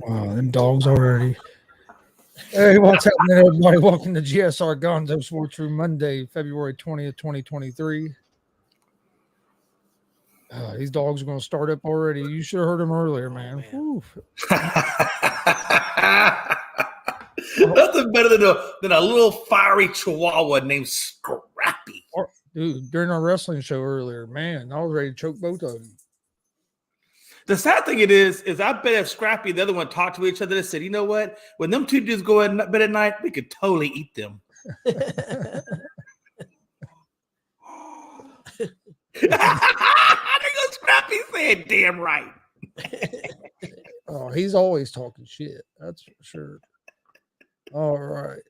Oh, them dogs already. Hey, what's happening, everybody? Welcome to G.S.R. Gonzo'S Sports Room Monday, February 20th, 2023. These dogs are going to start up already. You should have heard them earlier, man. Nothing better than a little fiery chihuahua named Scrappy. Dude, during our wrestling show earlier, man, I was ready to choke both of them. The sad thing it is I bet if Scrappy and the other one talked to each other, they said, you know what? When them two dudes go in bed at night, we could totally eat them. There goes Scrappy saying, damn right. Oh, he's always talking shit. That's for sure. All right.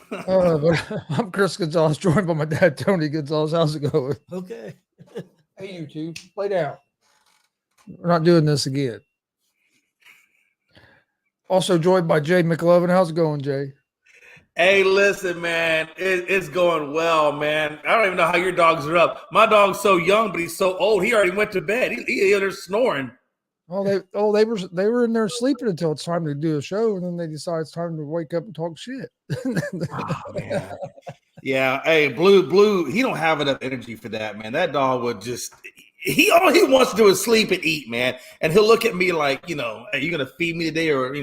But I'm Chris Gonzo'S, joined by my dad, Tony Gonzo'S. How's it going? Okay. Hey, you two, play down. We're not doing this again. Also joined by Jay McLovin. How's it going, Jay? Hey, listen, man, it's going well, man. I don't even know how your dogs are up. My dog's so young, but he's so old. He already went to bed. He they're snoring. They were in there sleeping until it's time to do a show, and then they decide it's time to wake up and talk shit. Oh, man. Yeah, hey, Blue, he don't have enough energy for that, man. That dog would just all he wants to do is sleep and eat, man. And he'll look at me like, hey, you gonna feed me today, or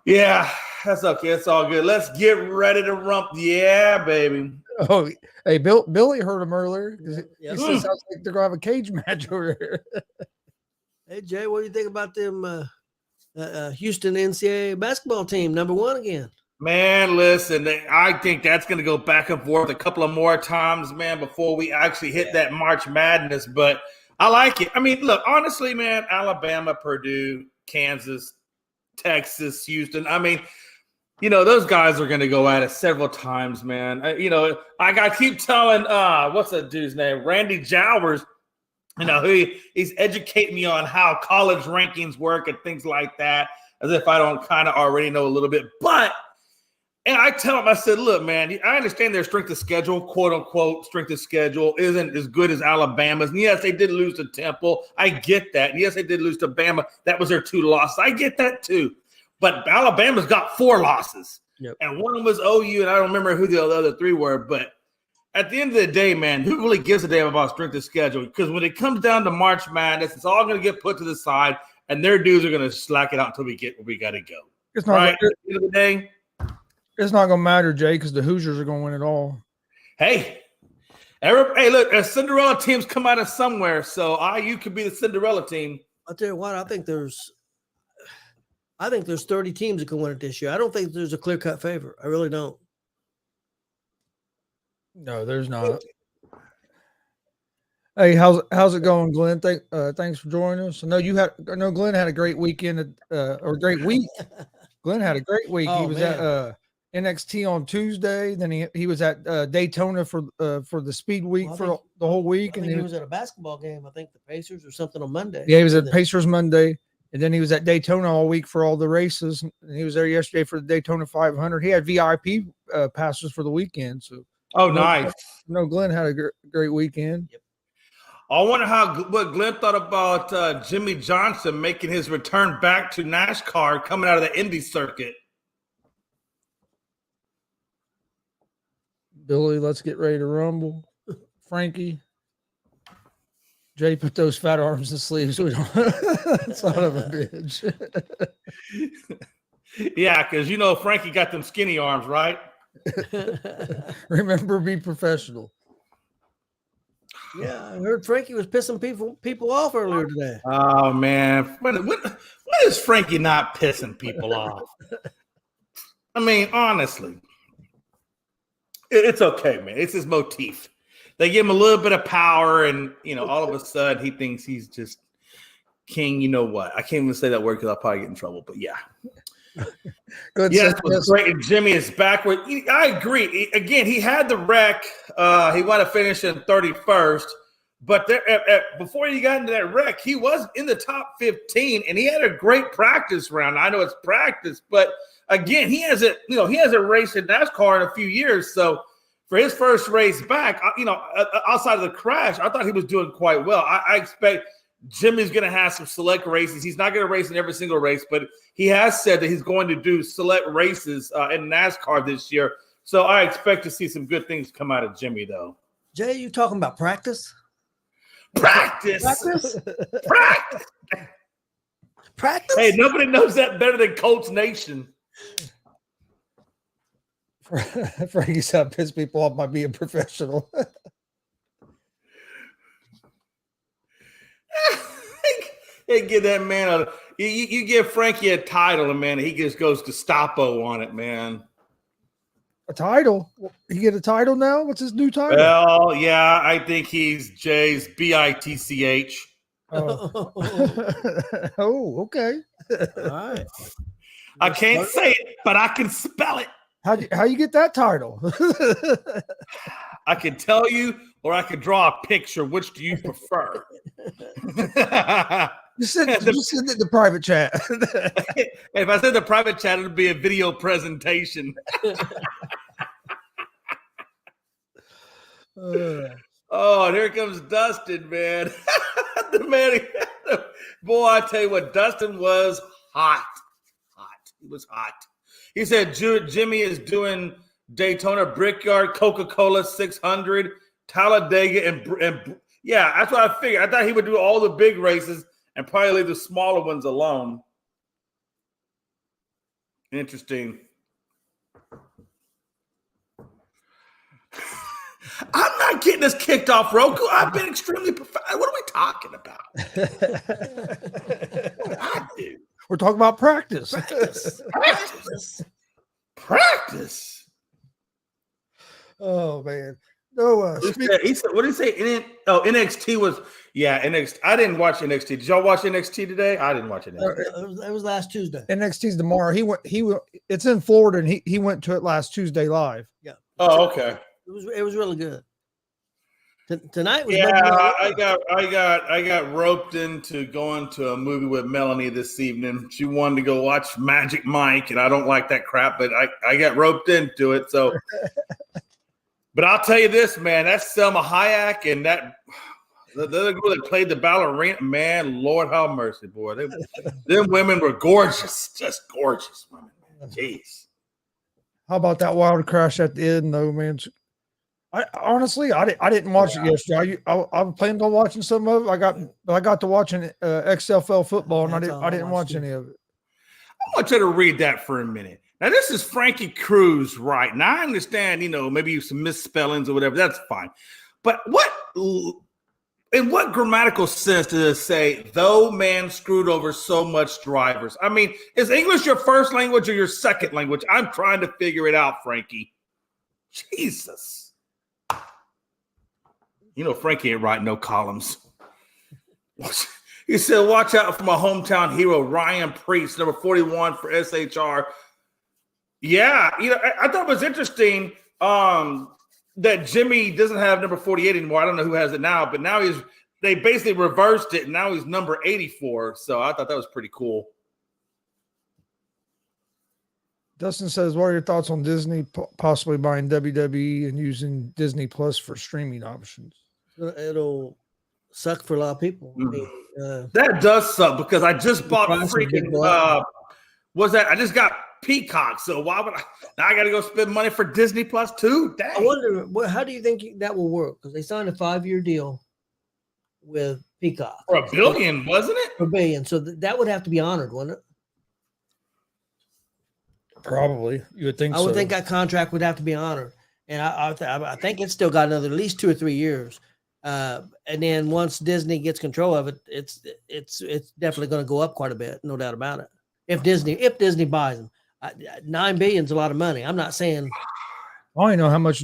yeah, that's okay. It's all good. Let's get ready to rump. Yeah, baby. Oh, hey, Billy heard him earlier. He says sounds like they're gonna have a cage match over here. Hey, Jay, what do you think about them Houston NCAA basketball team, number one again? Man, listen, I think that's going to go back and forth a couple of more times, man, before we actually hit that March Madness. But I like it. I mean, look, honestly, man, Alabama, Purdue, Kansas, Texas, Houston. I mean, those guys are going to go at it several times, man. I keep telling, what's that dude's name? Randy Jowers. He's educating me on how college rankings work and things like that, as if I don't kind of already know a little bit. And I tell him, I said, look, man, I understand their strength of schedule, quote unquote, strength of schedule isn't as good as Alabama's. And yes, they did lose to Temple. I get that. And yes, they did lose to Bama. That was their 2 losses. I get that too. But Alabama's got 4 losses. Yep. And one of them was OU, and I don't remember who the other 3 were. But at the end of the day, man, who really gives a damn about strength of schedule? Because when it comes down to March Madness, it's all going to get put to the side, and their dudes are going to slack it out until we get where we got to go. It's not right? At the end of the day, it's not going to matter, Jay, because the Hoosiers are going to win it all. Hey, look, a Cinderella team's come out of somewhere, so IU could be the Cinderella team. I'll tell you what, I think there's 30 teams that can win it this year. I don't think there's a clear-cut favorite. I really don't. No, there's not. Hey, how's it going, Glenn? Thanks for joining us. I know Glenn had a great weekend or great week. Glenn had a great week. He was at NXT on Tuesday. Then he was at Daytona for the Speed Week for the whole week. And he was at a basketball game. I think the Pacers or something on Monday. Yeah, he was at Pacers Monday, and then he was at Daytona all week for all the races. And he was there yesterday for the Daytona 500. He had VIP passes for the weekend. So. Oh, nice. No, Glenn had a great weekend. Yep. I wonder what Glenn thought about Jimmy Johnson making his return back to NASCAR coming out of the Indy circuit. Billy, let's get ready to rumble. Frankie. Jay, put those fat arms to sleep so we don't son of a bitch. Yeah, because Frankie got them skinny arms, right? Remember, be professional. Yeah, I heard Frankie was pissing people off earlier today. Oh man, when is Frankie not pissing people off? I mean, honestly, it's okay, man. It's his motif. They give him a little bit of power, and all of a sudden he thinks he's just king. You know what? I can't even say that word because I'll probably get in trouble. But yeah. Good. Yes, it was great. And Jimmy is back. I agree. Again, he had the wreck. He wanted to finish in 31st. But before he got into that wreck, he was in the top 15, and he had a great practice round. I know it's practice, but again, he hasn't raced in NASCAR in a few years. So for his first race back, outside of the crash, I thought he was doing quite well. I expect Jimmy's going to have some select races. He's not going to race in every single race, but he has said that he's going to do select races in NASCAR this year. So I expect to see some good things come out of Jimmy, though. Jay, you talking about practice? Practice. Practice. Hey, nobody knows that better than Colts Nation. Frankie said, piss people off by being professional. Hey, give that man you give Frankie a title, and man, he just goes Gestapo on it, man. A title? He get a title now? What's his new title? Well, yeah, I think he's Jay's BITCH. Oh, oh, okay. All right. I can't say it, but I can spell it. How you get that title? I can tell you, or I can draw a picture. Which do you prefer? Just send it in the private chat. If I send the private chat, it'll be a video presentation. Oh, here comes Dustin, man. Boy, I tell you what, Dustin was hot. He was hot. He said Jimmy is doing Daytona Brickyard, Coca-Cola 600, Talladega, and yeah, that's what I figured. I thought he would do all the big races and probably leave the smaller ones alone. Interesting. I'm not getting this kicked off, Roku. I've been extremely professional. What are we talking about? What I do? We're talking about practice. Practice. Oh man. No. He said, what did he say? NXT was NXT. I didn't watch NXT. Did y'all watch NXT today? I didn't watch NXT. It was last Tuesday. NXT's tomorrow. It's in Florida, and he went to it last Tuesday live. Yeah. Oh, okay. It was really good. Tonight was I got roped into going to a movie with Melanie this evening. She wanted to go watch Magic Mike, and I don't like that crap, but I got roped into it. So, but I'll tell you this, man, that's Selma Hayek and that the other girl that played the ballerina, man, Lord have mercy, boy. Them women were gorgeous, just gorgeous women. Jeez. How about that wild crash at the end, though, man? I honestly didn't watch it yesterday. I planned on watching some of it. I got to watching XFL football, and I didn't watch any of it. I want you to read that for a minute. Now, this is Frankie Cruz, right? Now, I understand, maybe some misspellings or whatever. That's fine. But in what grammatical sense does it say, though man screwed over so much drivers? I mean, is English your first language or your second language? I'm trying to figure it out, Frankie. Jesus. Frankie ain't writing no columns. He said, watch out for my hometown hero, Ryan Priest, number 41 for SHR. Yeah, I thought it was interesting that Jimmy doesn't have number 48 anymore. I don't know who has it now, but now they basically reversed it, and now he's number 84. So I thought that was pretty cool. Dustin says, what are your thoughts on Disney possibly buying WWE and using Disney Plus for streaming options? It'll suck for a lot of people. I mean, that does suck because I just bought freaking I just got Peacock, so why would now I got to go spend money for Disney Plus too? Dang. I wonder how do you think that will work? Because they signed a 5-year deal with Peacock for $1 billion, wasn't it? For $1 billion, so that would have to be honored, wouldn't it? Probably, you would think. I would think that contract would have to be honored, and I think it's still got another at least 2 or 3 years. And then once Disney gets control of it, it's definitely going to go up quite a bit, no doubt about it. If Disney buys them, $9 billion is a lot of money. I'm not saying. I don't even know how much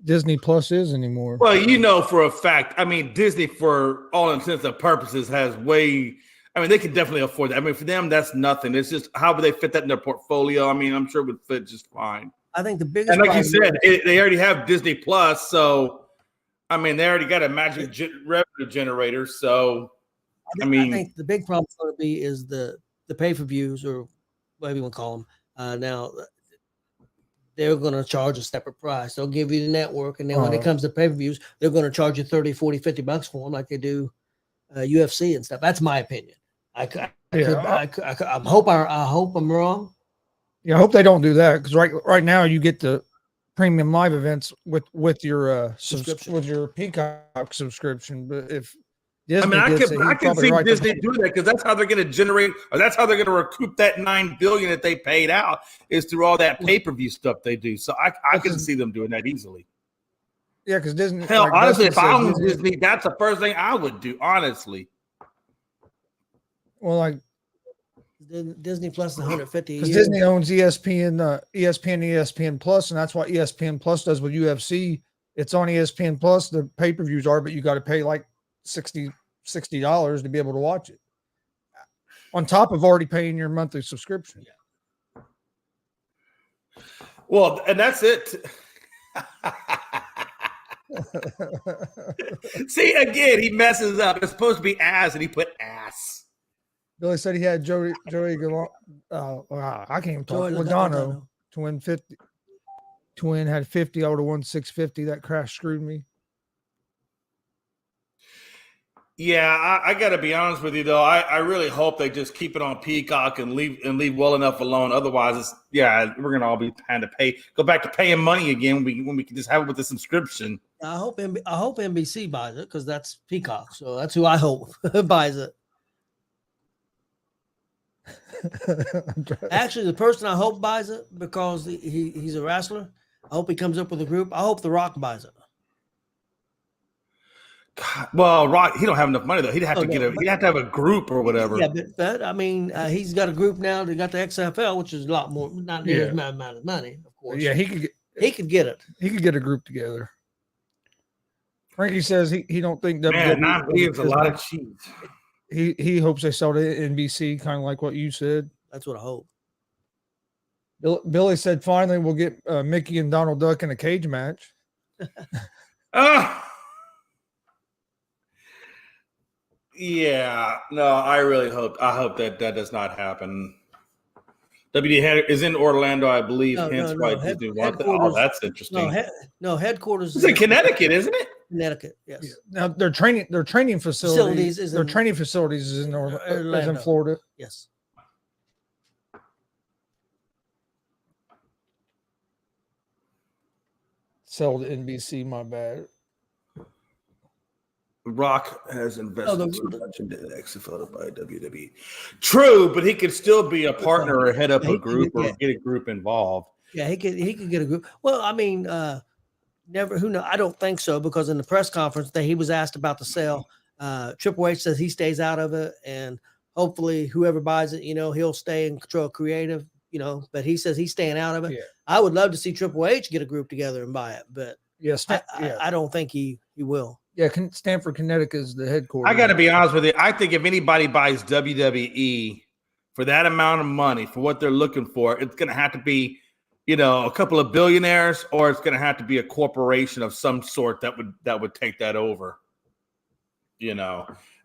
Disney Plus is anymore. Well, for a fact, I mean, Disney, for all intents and purposes, has way. I mean, they can definitely afford that. I mean, for them, that's nothing. It's just how would they fit that in their portfolio? I mean, I'm sure it would fit just fine. I think the biggest. And like you said, they already have Disney Plus, so I mean, they already got a magic revenue generator. So, I think the big problem is going to be is the pay-per-views, or whatever you want to call them. Now, they're going to charge a separate price. They'll give you the network, and then when it comes to pay-per-views, they're going to charge you $30, $40, $50 for them, like they do UFC and stuff. That's my opinion. I hope I'm wrong. Yeah, I hope they don't do that because right now you get the premium live events with your Subscription. with your Peacock subscription. But if Disney I gets can see Disney do that because that's how they're going to generate, or that's how they're going to recoup that $9 billion that they paid out is through all that pay-per-view stuff they do. So I can see them doing that easily. Yeah, because Disney. Hell, honestly, if I owned Disney, that's the first thing I would do. Honestly. Well, like Disney Plus is 150. Because Disney owns ESPN Plus, and that's what ESPN Plus does with UFC. It's on ESPN Plus. The pay-per-views are, but you got to pay like $60 to be able to watch it. On top of already paying your monthly subscription. Well, and that's it. See, again, he messes up. It's supposed to be ass, and he put ass. Billy said he had Joey I can't even talk. Logano to win 50. Twin had 50. I would have won 650. That crash screwed me. Yeah, I got to be honest with you though. I really hope they just keep it on Peacock and leave well enough alone. Otherwise, we're gonna all be trying to go back to paying money again when we can just have it with the subscription. I hope NBC buys it because that's Peacock. So that's who I hope buys it. Actually, the person I hope buys it because he's a wrestler. I hope he comes up with a group. I hope The Rock buys it. God, well, Rock, he don't have enough money though. He'd have to have a group or whatever. Yeah, but I mean, he's got a group now. They got the XFL, which is a lot more, not near as amount of money, of course. Yeah, he could get it. He could get a group together. Frankie says he don't think WWE $9 is a lot of cheese. He hopes they sell to NBC, kind of like what you said. That's what I hope. Billy said finally we'll get Mickey and Donald Duck in a cage match. Yeah, no, I hope that does not happen. WD is in Orlando, I believe. Hence why Disney wants it. Oh, that's interesting. No, headquarters is in Connecticut, isn't it? Connecticut, yes. Yeah. Now their training facilities is in Orlando. Is in Florida. Yes. Sell to NBC, my bad. Rock has invested too much into the XFL by WWE. True, but he could still be a partner or head up a group or get a group involved. Yeah, he could get a group. Well, I mean, never. Who knows? I don't think so because in the press conference that he was asked about the sale, Triple H says he stays out of it, and hopefully whoever buys it, he'll stay in control of creative. But he says he's staying out of it. Yeah. I would love to see Triple H get a group together and buy it, but yes, I don't think he will. Yeah, Stanford, Connecticut is the headquarters. I got to be honest with you. I think if anybody buys WWE for that amount of money for what they're looking for, it's going to have to be, a couple of billionaires, or it's going to have to be a corporation of some sort that would take that over.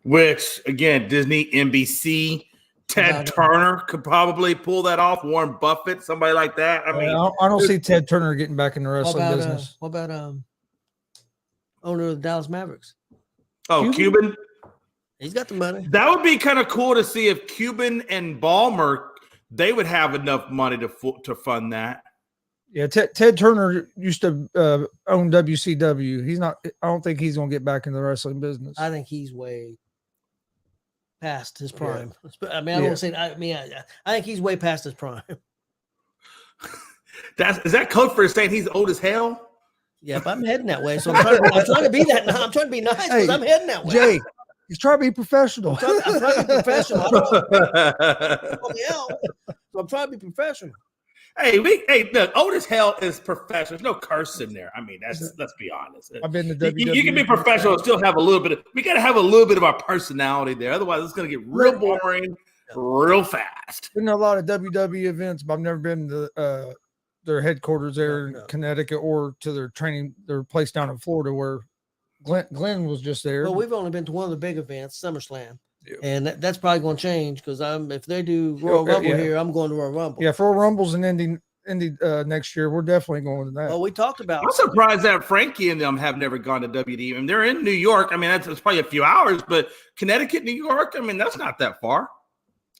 Which again, Disney, NBC, Ted Turner could probably pull that off. Warren Buffett, somebody like that. I mean, I don't see Ted Turner getting back in the wrestling business. What about owner of the Dallas Mavericks? Oh, Cuban? He's got the money. That would be kind of cool to see if Cuban and Ballmer, they would have enough money to fund that. Yeah, Ted Turner used to own WCW. He's not. I don't think he's going to get back in the wrestling business. I think he's way past his prime. Yeah. I mean, I don't say. I think he's way past his prime. Is that code for saying he's old as hell? Yeah, but I'm heading that way, so I'm trying to be that. I'm trying to be nice because I'm heading that way. Jay, he's trying to be professional. I'm trying to be professional. So I'm trying to be professional. Hey, look, old as hell is professional. There's no curse in there. I mean, let's be honest. I've been to WWE. You can be professional and still have a little bit of. We got to have a little bit of our personality there. Otherwise, it's going to get real boring, real fast. Been to a lot of WWE events, but I've never been to their headquarters there in Connecticut or to their place down in Florida where Glenn was just there. Well, we've only been to one of the big events, SummerSlam. And that's probably going to change because if they do Royal Rumble here, I'm going to Royal Rumble. Yeah, for Rumbles in Indy next year. We're definitely going to that. Well, we talked about. I'm surprised that Frankie and them have never gone to WD. I mean, they're in New York. I mean, that's probably a few hours, but Connecticut, New York. I mean, that's not that far.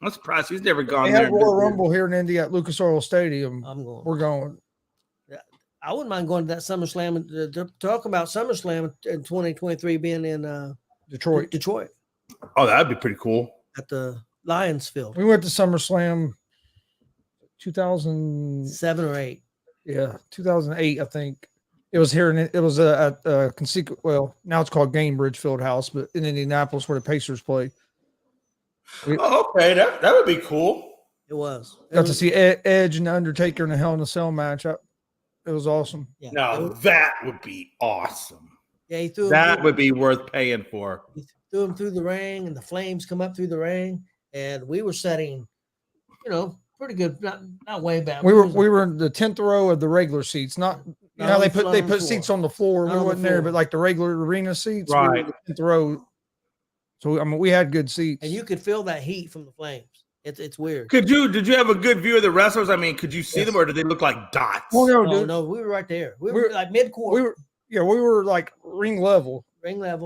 I'm surprised he's never gone They there. have Royal Rumble here in Indy at Lucas Oil Stadium. I'm going. We're going. Yeah, I wouldn't mind going to that SummerSlam. They're talking about SummerSlam in 2023 being in Detroit. Detroit. Oh, that'd be pretty cool. At the Lions Field. We went to SummerSlam 2007 or 8. Yeah, 2008, I think. It was here it was at Consequent. Well, now it's called Gainbridge Fieldhouse, but in Indianapolis where the Pacers play. Okay, that would be cool. It was. Got to see Edge and the Undertaker in a Hell in a Cell match. It was awesome. Yeah. Now that would be awesome. Yeah, he threw that would be worth paying for. He threw him through the ring, and the flames come up through the ring, and we were setting, pretty good. Not way back. We were in the 10th row of the regular seats. Not how they put seats on the floor. We wasn't there, but like the regular arena seats. Right. We were in the 10th row. So I mean, we had good seats, and you could feel that heat from the flames. It's weird. Did you have a good view of the wrestlers? I mean, could you see them, or did they look like dots? Well, no, we were right there. We were like mid-court. We were like ring level,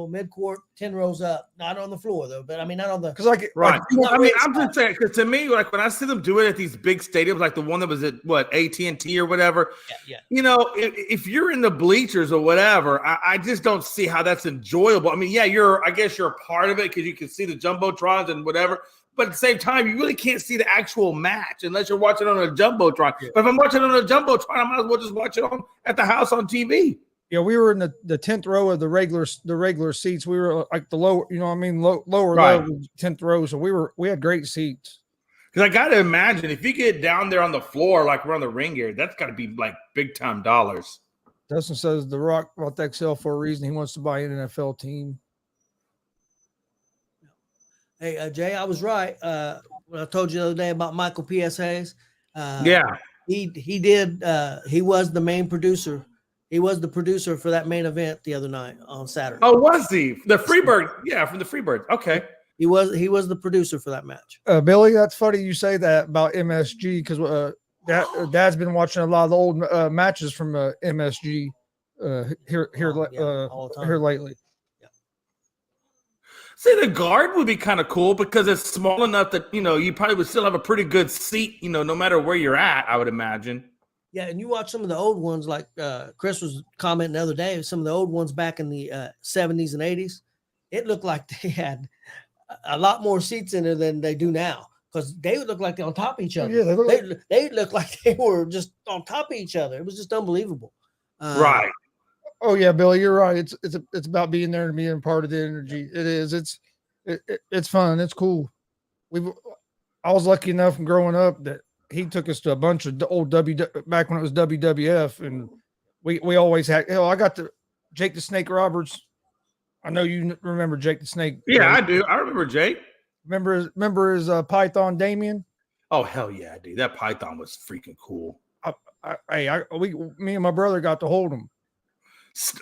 mid-court, 10 rows up. Not on the floor though, but I mean, not on the. Because right. I mean, I'm just saying, because to me, like when I see them do it at these big stadiums, like the one that was at AT&T or whatever. Yeah. If you're in the bleachers or whatever, I just don't see how that's enjoyable. I mean, yeah, I guess you're a part of it because you can see the jumbotrons and whatever. But at the same time, you really can't see the actual match unless you're watching on a jumbotron. Yeah. But if I'm watching on a jumbotron, I might as well just watch it at the house on TV. Yeah, we were in the 10th row of the regular seats. We were like the lower, lower right. level 10th row. So we had great seats. Because I got to imagine if you get down there on the floor, like we're on the ring area, that's got to be like big time dollars. Dustin says The Rock bought the XL for a reason. He wants to buy an NFL team. Hey, Jay, I was right when I told you the other day about Michael P.S. Hayes. Yeah. He did. He was the main producer. He was the producer for that main event the other night on Saturday. Oh, was he? The Freebird. Yeah, from the Freebird. Okay. He was the producer for that match. Billy, that's funny you say that about MSG because Dad's been watching a lot of the old matches from MSG here lately. See, the guard would be kind of cool because it's small enough that, you probably would still have a pretty good seat, no matter where you're at, I would imagine. Yeah, and you watch some of the old ones, like Chris was commenting the other day, some of the old ones back in the 70s and 80s, it looked like they had a lot more seats in there than they do now because they would look like they're on top of each other. Yeah, they look like they were just on top of each other. It was just unbelievable. Right. Oh yeah, Billy, you're right. It's about being there and being part of the energy. It is. It's fun. It's cool. I was lucky enough from growing up that he took us to a bunch of old back when it was WWF, and we always had. I got the Jake the Snake Roberts. I know you remember Jake the Snake. Yeah, I do. I remember Jake. Remember his Python Damien? Oh hell yeah, dude! That Python was freaking cool. Me and my brother got to hold him.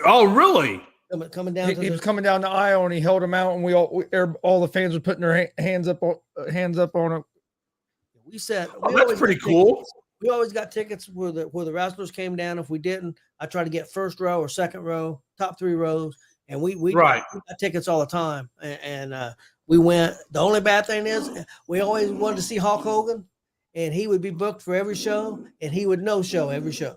Oh really? Coming down. He was coming down the aisle and he held him out, and all the fans were putting their hands up on it. We said, that's pretty cool. We always got tickets where the wrestlers came down. If we didn't, I tried to get first row or second row, top 3 rows, and we got tickets all the time. And we went. The only bad thing is we always wanted to see Hulk Hogan, and he would be booked for every show, and he would no show every show.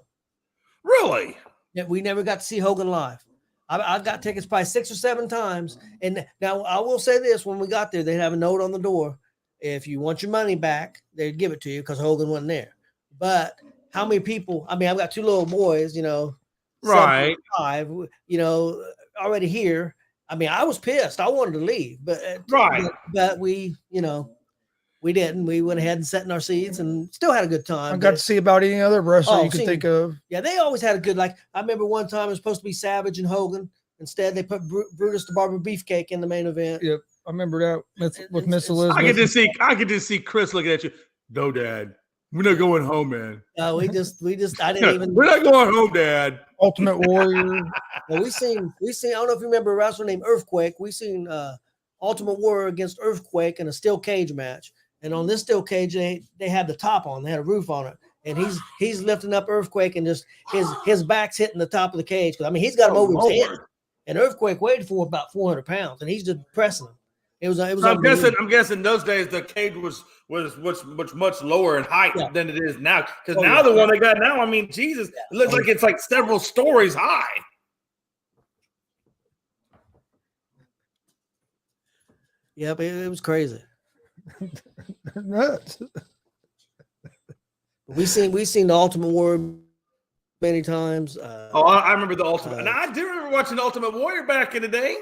Really? Yeah, we never got to see Hogan live. I got tickets probably 6 or 7 times. And now I will say this: when we got there, they'd have a note on the door. If you want your money back, they'd give it to you because Hogan wasn't there. But how many people? I mean, I've got 2 little boys, right? 5, already here. I mean, I was pissed. I wanted to leave, but but we, we didn't. We went ahead and sat in our seats and still had a good time. I got to see about any other wrestler you could think of. Yeah, they always had a good. Like I remember one time it was supposed to be Savage and Hogan. Instead, they put Brutus the Barber Beefcake in the main event. Yep. I remember that with Miss Elizabeth. I could just see Chris looking at you. No, Dad, we're not going home, man. No, we just. I didn't even. We're not going home, Dad. Ultimate Warrior. Well, we seen. I don't know if you remember a wrestler named Earthquake. We seen Ultimate Warrior against Earthquake in a steel cage match. And on this steel cage, they had the top on. They had a roof on it, and he's lifting up Earthquake, and just his back's hitting the top of the cage. I mean, he's got him over his head. And Earthquake weighed for about 400 pounds, and he's just pressing him. It was. I'm guessing those days the cage was much lower in height than it is now. Because now the one they got now, I mean, Jesus, it looks like it's like several stories high. Yep, it was crazy. They're nuts. We seen the Ultimate Warrior many times. I remember the Ultimate. And I do remember watching Ultimate Warrior back in the day.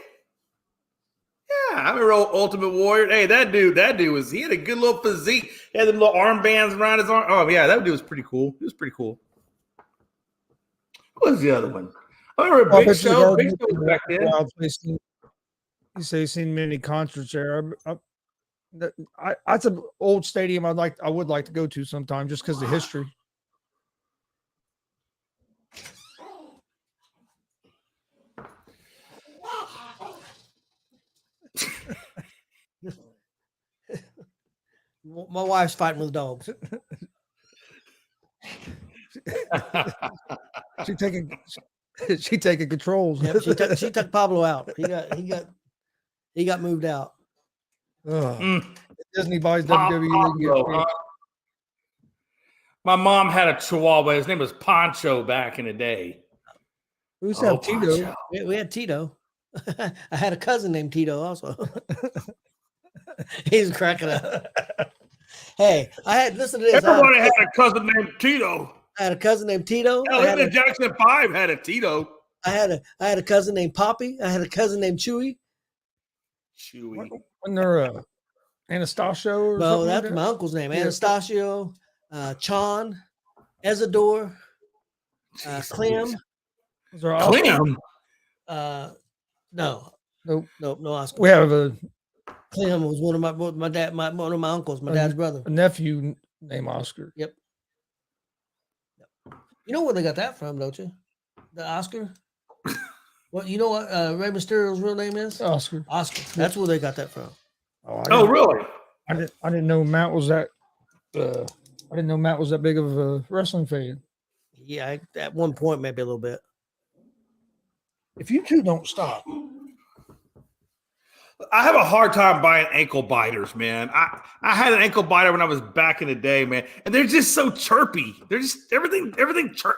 Yeah, I remember Ultimate Warrior. Hey, that dude he had a good little physique. He had the little armbands around his arm. Oh yeah, that dude was pretty cool. He was pretty cool. What was the other one? I remember Big Show. Big Show was back then. You say you've seen many concerts there. That's an old stadium I would like to go to sometime just because of the history. My wife's fighting with dogs. She taking controls. Yep, she took Pablo out. He got moved out. Disney buys WWE. My mom had a Chihuahua. His name was Poncho back in the day. We used to have Tito. We had Tito. I had a cousin named Tito also. He's cracking up. Hey, listen to this. Everybody had a cousin named Tito. I had a cousin named Tito. The Jackson 5 had a Tito. I had a cousin named Poppy. I had a cousin named Chewy. When they're Anastasio or well, that's my uncle's name. Anastasio, Chon, Ezador, Clem. Clem? No. Nope, no Oscar. We have a Clem was one of my uncles, my dad's brother. A nephew named Oscar. Yep. You know where they got that from, don't you? The Oscar? Well, you know what Rey Mysterio's real name is? Oscar. That's where they got that from. Oh, really? I didn't know Matt was that. I didn't know Matt was that big of a wrestling fan. Yeah, at one point maybe a little bit. If you two don't stop, I have a hard time buying ankle biters, man. I had an ankle biter when I was back in the day, man, and they're just so chirpy. They're just everything.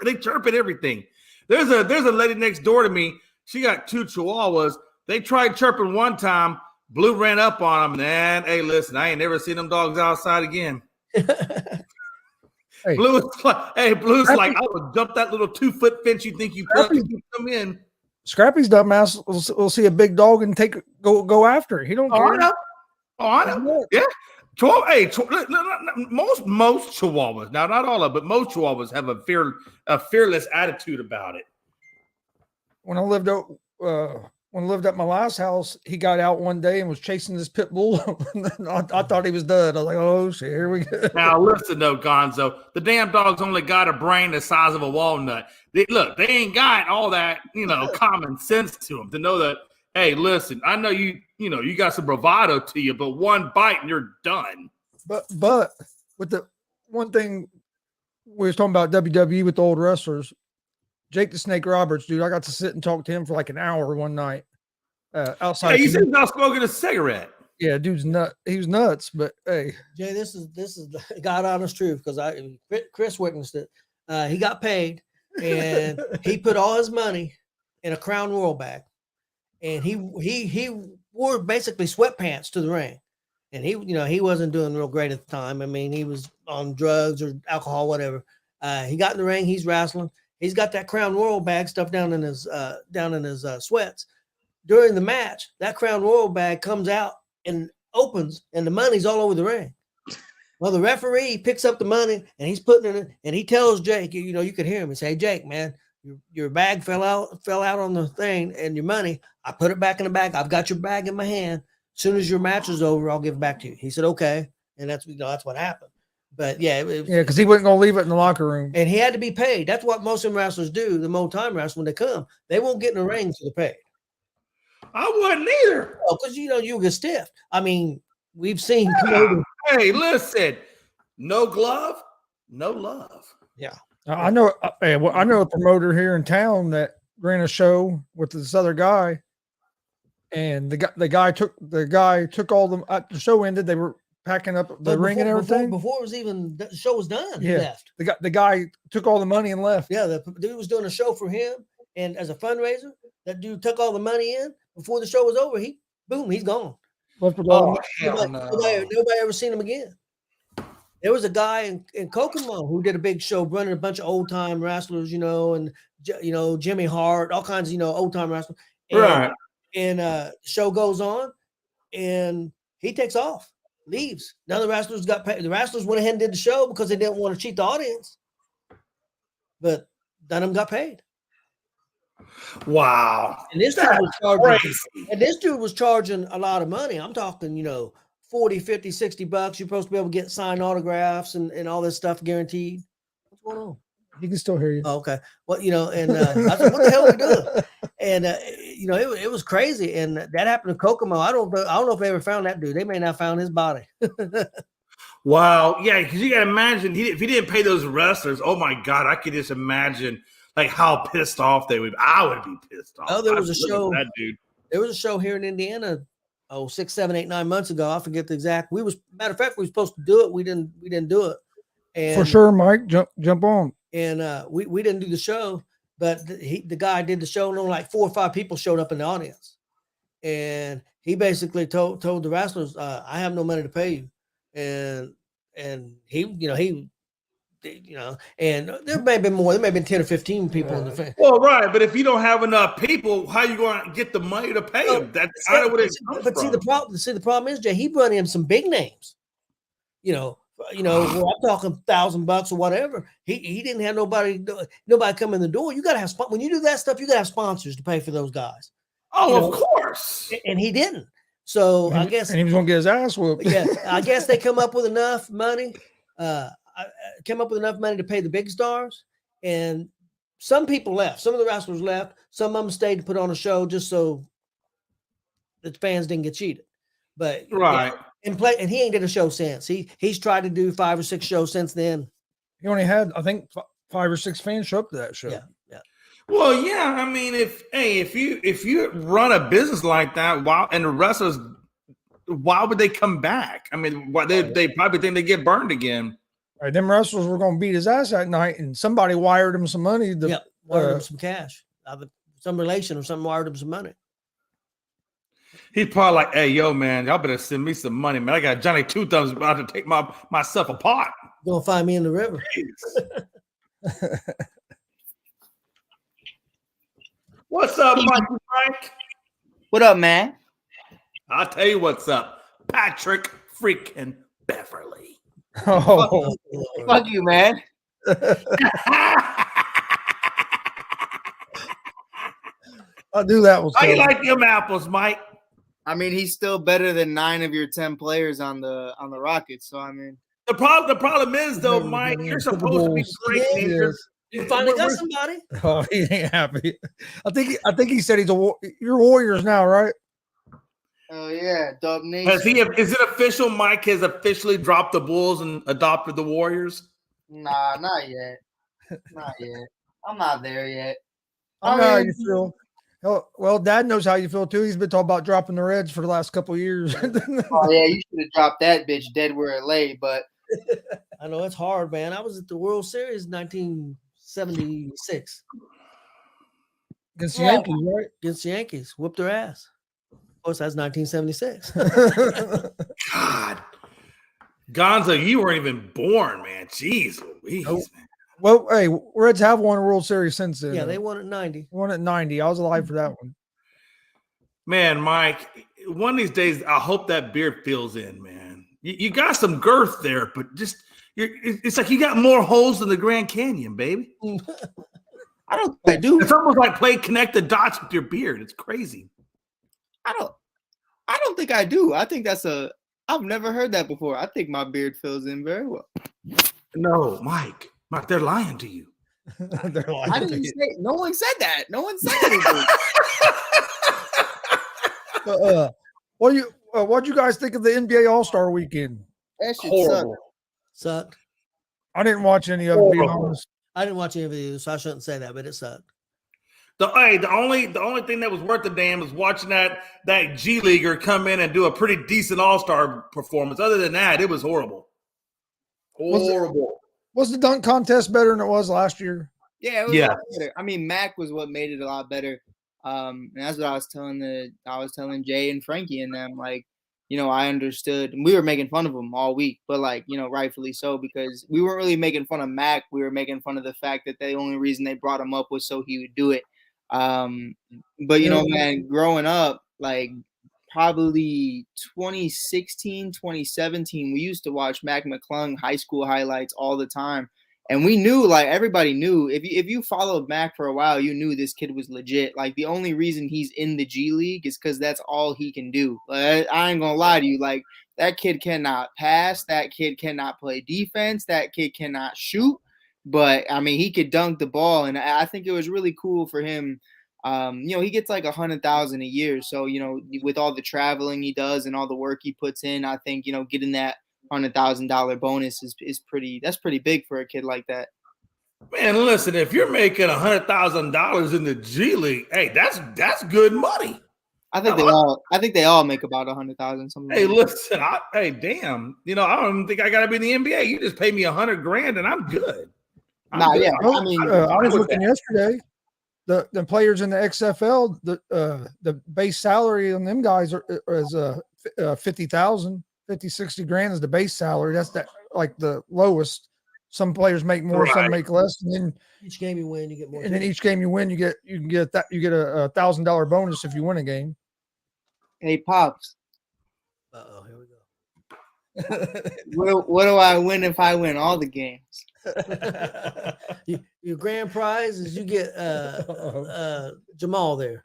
They chirp at everything. There's a lady next door to me. She got 2 Chihuahuas. They tried chirping one time. Blue ran up on them, and hey, listen, I ain't never seen them dogs outside again. Hey, Blue's like, I would jump that little 2-foot fence you think you put to keep them in. Scrappy's dumbass will see a big dog and go after it. He don't care. I know. Yeah. Most Chihuahuas, now not all of them, but most Chihuahuas have a fearless attitude about it. When I lived at my last house, he got out one day and was chasing this pit bull. I thought he was dead. I was like, oh shit, here we go. Now listen though, Gonzo, the damn dog's only got a brain the size of a walnut. They ain't got all that, common sense to them to know that, hey, listen, I know you got some bravado to you, but one bite and you're done. But with the one thing we was talking about WWE with the old wrestlers, Jake the Snake Roberts, dude, I got to sit and talk to him for like an hour one night outside. Yeah, he said he's not smoking a cigarette. Yeah, dude's nut. He was nuts, but hey, Jay, this is the God honest truth because Chris witnessed it. He got paid and he put all his money in a Crown Royal bag, and he wore basically sweatpants to the ring, and he wasn't doing real great at the time. I mean, he was on drugs or alcohol, whatever. He got in the ring, he's wrestling. He's got that Crown Royal bag stuffed down in his sweats. During the match, that Crown Royal bag comes out and opens, and the money's all over the ring. Well, the referee picks up the money and he's putting it in, and he tells Jake, you could hear him and say, Jake, man, your bag fell out on the thing, and your money, I put it back in the bag. I've got your bag in my hand. As soon as your match is over, I'll give it back to you. He said, okay. And that's what happened. But yeah, because he wasn't gonna leave it in the locker room, and he had to be paid. That's what most of them wrestlers do. The old time wrestlers, when they come, they won't get in the ring until they're paid. I wouldn't either. Oh, because you get stiff. I mean, we've seen. Hey, listen, no glove, no love. Yeah. I know. I know a promoter here in town that ran a show with this other guy, and the guy took all the show ended. They were packing up the ring and everything before it was even the show was done. He Yeah. left. The guy took all the money and left. Yeah, the dude was doing a show for him, and as a fundraiser, that dude took all the money in before the show was over. He's gone. Left with all the hell Nobody ever seen him again. There was a guy in Kokomo who did a big show running a bunch of old time wrestlers, and Jimmy Hart, all kinds of old time wrestlers. And, Right. And show goes on, and he takes off, leaves. Now the wrestlers got paid. The wrestlers went ahead and did the show because they didn't want to cheat the audience. But none of them got paid. Wow. And this dude was charging a lot of money. I'm talking, $40, $50, $60. You're supposed to be able to get signed autographs and all this stuff guaranteed. What's going on? You can still hear you. Oh, okay. Well, and I said, what the hell are we doing? And it was crazy. And that happened to Kokomo. I don't know if they ever found that dude. They may not found his body. Wow. Yeah, because you got to imagine if he didn't pay those wrestlers, oh my God, I could just imagine like how pissed off they would. I would be pissed off. Oh, there was a show. That dude. There was a show here in Indiana. 6, 7, 8, 9 months ago. I forget the exact. Matter of fact, we were supposed to do it. We didn't do it. And for sure, Mike, jump on. And we didn't do the show, but the guy did the show, and only like 4 or 5 people showed up in the audience. And he basically told the wrestlers, "I have no money to pay you," and he, and there may have been more. There may have been 10 or 15 people in the fan. Well, right, but if you don't have enough people, how you going to get the money to pay them? That's kind of what it comes from. See, the problem is, Jay, he brought in some big names. Well, I'm talking $1,000 or whatever. He didn't have nobody come in the door. You got to have when you do that stuff, you got to have sponsors to pay for those guys. Oh, of course. And he didn't. So I guess he was going to get his ass whooped. Yeah, I guess they come up with enough money. To pay the big stars, and some people left. Some of the wrestlers left. Some of them stayed to put on a show just so the fans didn't get cheated. But right. Yeah. And he ain't did a show since. He's tried to do 5 or 6 shows since then. He only had, I think, 5 or 6 fans show up to that show. Yeah. Well, yeah. I mean, if you run a business like that, and the wrestlers, why would they come back? I mean, they probably think they get burned again. Right, them wrestlers were going to beat his ass that night, and somebody wired him some money. Wired him some cash. Some relation or something wired him some money. He's probably like, "Hey, yo, man, y'all better send me some money, man. I got Johnny Two Thumbs about to take myself apart. Gonna find me in the river." What's up, Mike? What up, man? I'll tell you what's up, Patrick freaking Beverly. Oh, fuck you, man. I knew that was. How you like them apples, Mike? I mean, he's still better than 9 of your 10 players on the Rockets. So I mean, the problem is though, Mike, you're supposed to be great. You finally got somebody. Oh, he ain't happy. I think he said you're Warriors now, right? Oh yeah, Dub Nation. Is it official? Mike has officially dropped the Bulls and adopted the Warriors? Nah, not yet. Not yet. I'm not there yet. I know how you feel. Well, Dad knows how you feel too. He's been talking about dropping the Reds for the last couple of years. Oh yeah, you should have dropped that bitch dead where it lay. But I know it's hard, man. I was at the World Series 1976 against the Yankees, right? Against the Yankees, whooped their ass. Of course, that's 1976. God, Gonzo, you weren't even born, man. Jeez Louise, man. Well, hey, Reds have won a World Series since then. Yeah, they won at 90. Won at 90. I was alive for that one. Man, Mike, one of these days, I hope that beard fills in, man. You got some girth there, but it's like you got more holes than the Grand Canyon, baby. I don't think I do. It's almost like connect the dots with your beard. It's crazy. I don't think I do. I think I've never heard that before. I think my beard fills in very well. No, Mike, they're lying to you. They're lying. I didn't say. No one said that. No one said anything. What'd you guys think of the NBA All-Star Weekend? That shit Horrible. Sucked. I didn't watch any of it, to be honest. I didn't watch any of it, so I shouldn't say that, but it sucked. The only thing that was worth the damn was watching that G Leaguer come in and do a pretty decent All-Star performance. Other than that, it was horrible. Horrible. Was the dunk contest better than it was last year? Yeah, it was a lot better. I mean, Mac was what made it a lot better. And that's what I was telling Jay and Frankie and them, like, you know, I understood. We were making fun of him all week, but like, you know, rightfully so, because we weren't really making fun of Mac. We were making fun of the fact that the only reason they brought him up was so he would do it. But you know, man, growing up, like probably 2016, 2017, we used to watch Mac McClung high school highlights all the time. And we knew, like, everybody knew, if you followed Mac for a while, you knew this kid was legit. Like, the only reason he's in the G League is because that's all he can do. Like, I ain't gonna lie to you. Like, that kid cannot pass. That kid cannot play defense. That kid cannot shoot. But, I mean, he could dunk the ball. And I think it was really cool for him. You know, he gets like $100,000 a year. So, you know, with all the traveling he does and all the work he puts in, I think, you know, getting that $100,000 bonus is pretty big for a kid like that. Man, listen, if you're making $100,000 in the G League, hey, that's good money. I think they all make about $100,000. Something. Hey, like listen, damn, you know, I don't even think I got to be in the NBA. You just pay me $100,000 and I'm good. Yeah, I mean, I was looking yesterday. The players in the XFL, the base salary on them guys is 50,000. 50, 60 grand is the base salary. That's like the lowest. Some players make more, some make less. And then each game you win, you get more. And then each game you win, you get a $1,000 bonus if you win a game. Hey, Pops. Here we go. what do I win if I win all the games? Your grand prize is you get Jamal there.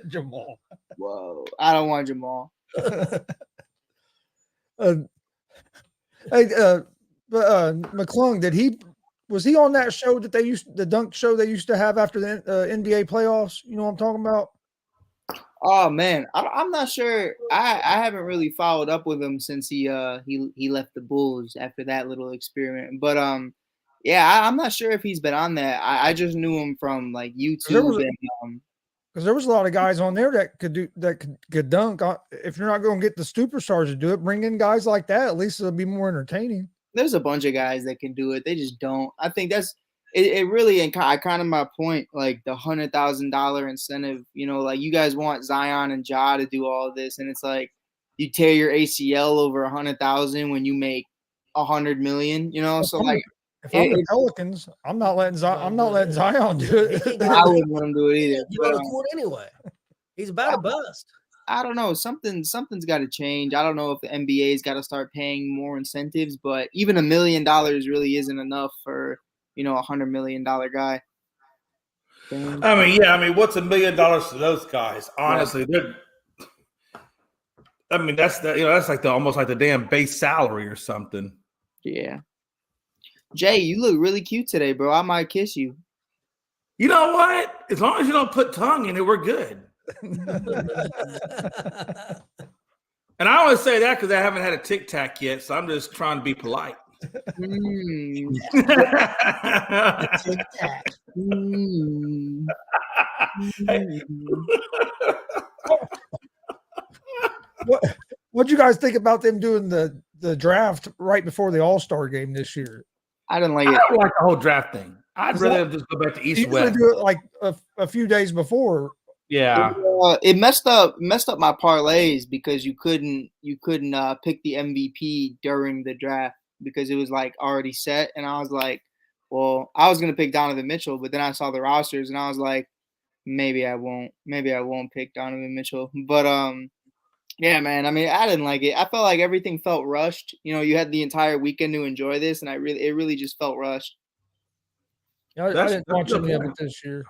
Jamal. Whoa, I don't want Jamal. McClung, was he on that show that the dunk show they used to have after the NBA playoffs? You know what I'm talking about? Oh man, I'm not sure. I haven't really followed up with him since he left the Bulls after that little experiment. But yeah, I'm not sure if he's been on that. I just knew him from like YouTube because there was a lot of guys on there that could dunk. If you're not going to get the superstars to do it, bring in guys like that. At least it'll be more entertaining. There's a bunch of guys that can do it. They just don't. I think that's it. Really, and kind of my point. Like the $100,000 incentive. You know, like you guys want Zion and Ja to do all of this, and it's like you tear your ACL over $100,000 when you make $100 million. You know, so like. If I'm the Pelicans, I'm not letting Zion do it. I wouldn't let him do it either. He's on the court anyway. He's about to bust. I don't know. Something's got to change. I don't know if the NBA's got to start paying more incentives, but even $1 million really isn't enough for, you know, $100 million guy. I mean, what's $1 million to those guys? Honestly, that's like almost like the damn base salary or something. Yeah. Jay, you look really cute today, bro. I might kiss you. You know what? As long as you don't put tongue in it, we're good. And I always say that because I haven't had a Tic Tac yet, so I'm just trying to be polite. Tic Tac. What'd you guys think about them doing the draft right before the All-Star game this year? I didn't like it. I don't like the whole draft thing. I'd rather just go back to East West. Do it like a few days before. Yeah, it messed up my parlays because you couldn't pick the MVP during the draft because it was like already set, and I was like, well, I was gonna pick Donovan Mitchell, but then I saw the rosters and I was like, maybe I won't pick Donovan Mitchell, but yeah, man. I mean, I didn't like it. I felt like everything felt rushed. You know, you had the entire weekend to enjoy this, and it really just felt rushed. I didn't watch any of it this year.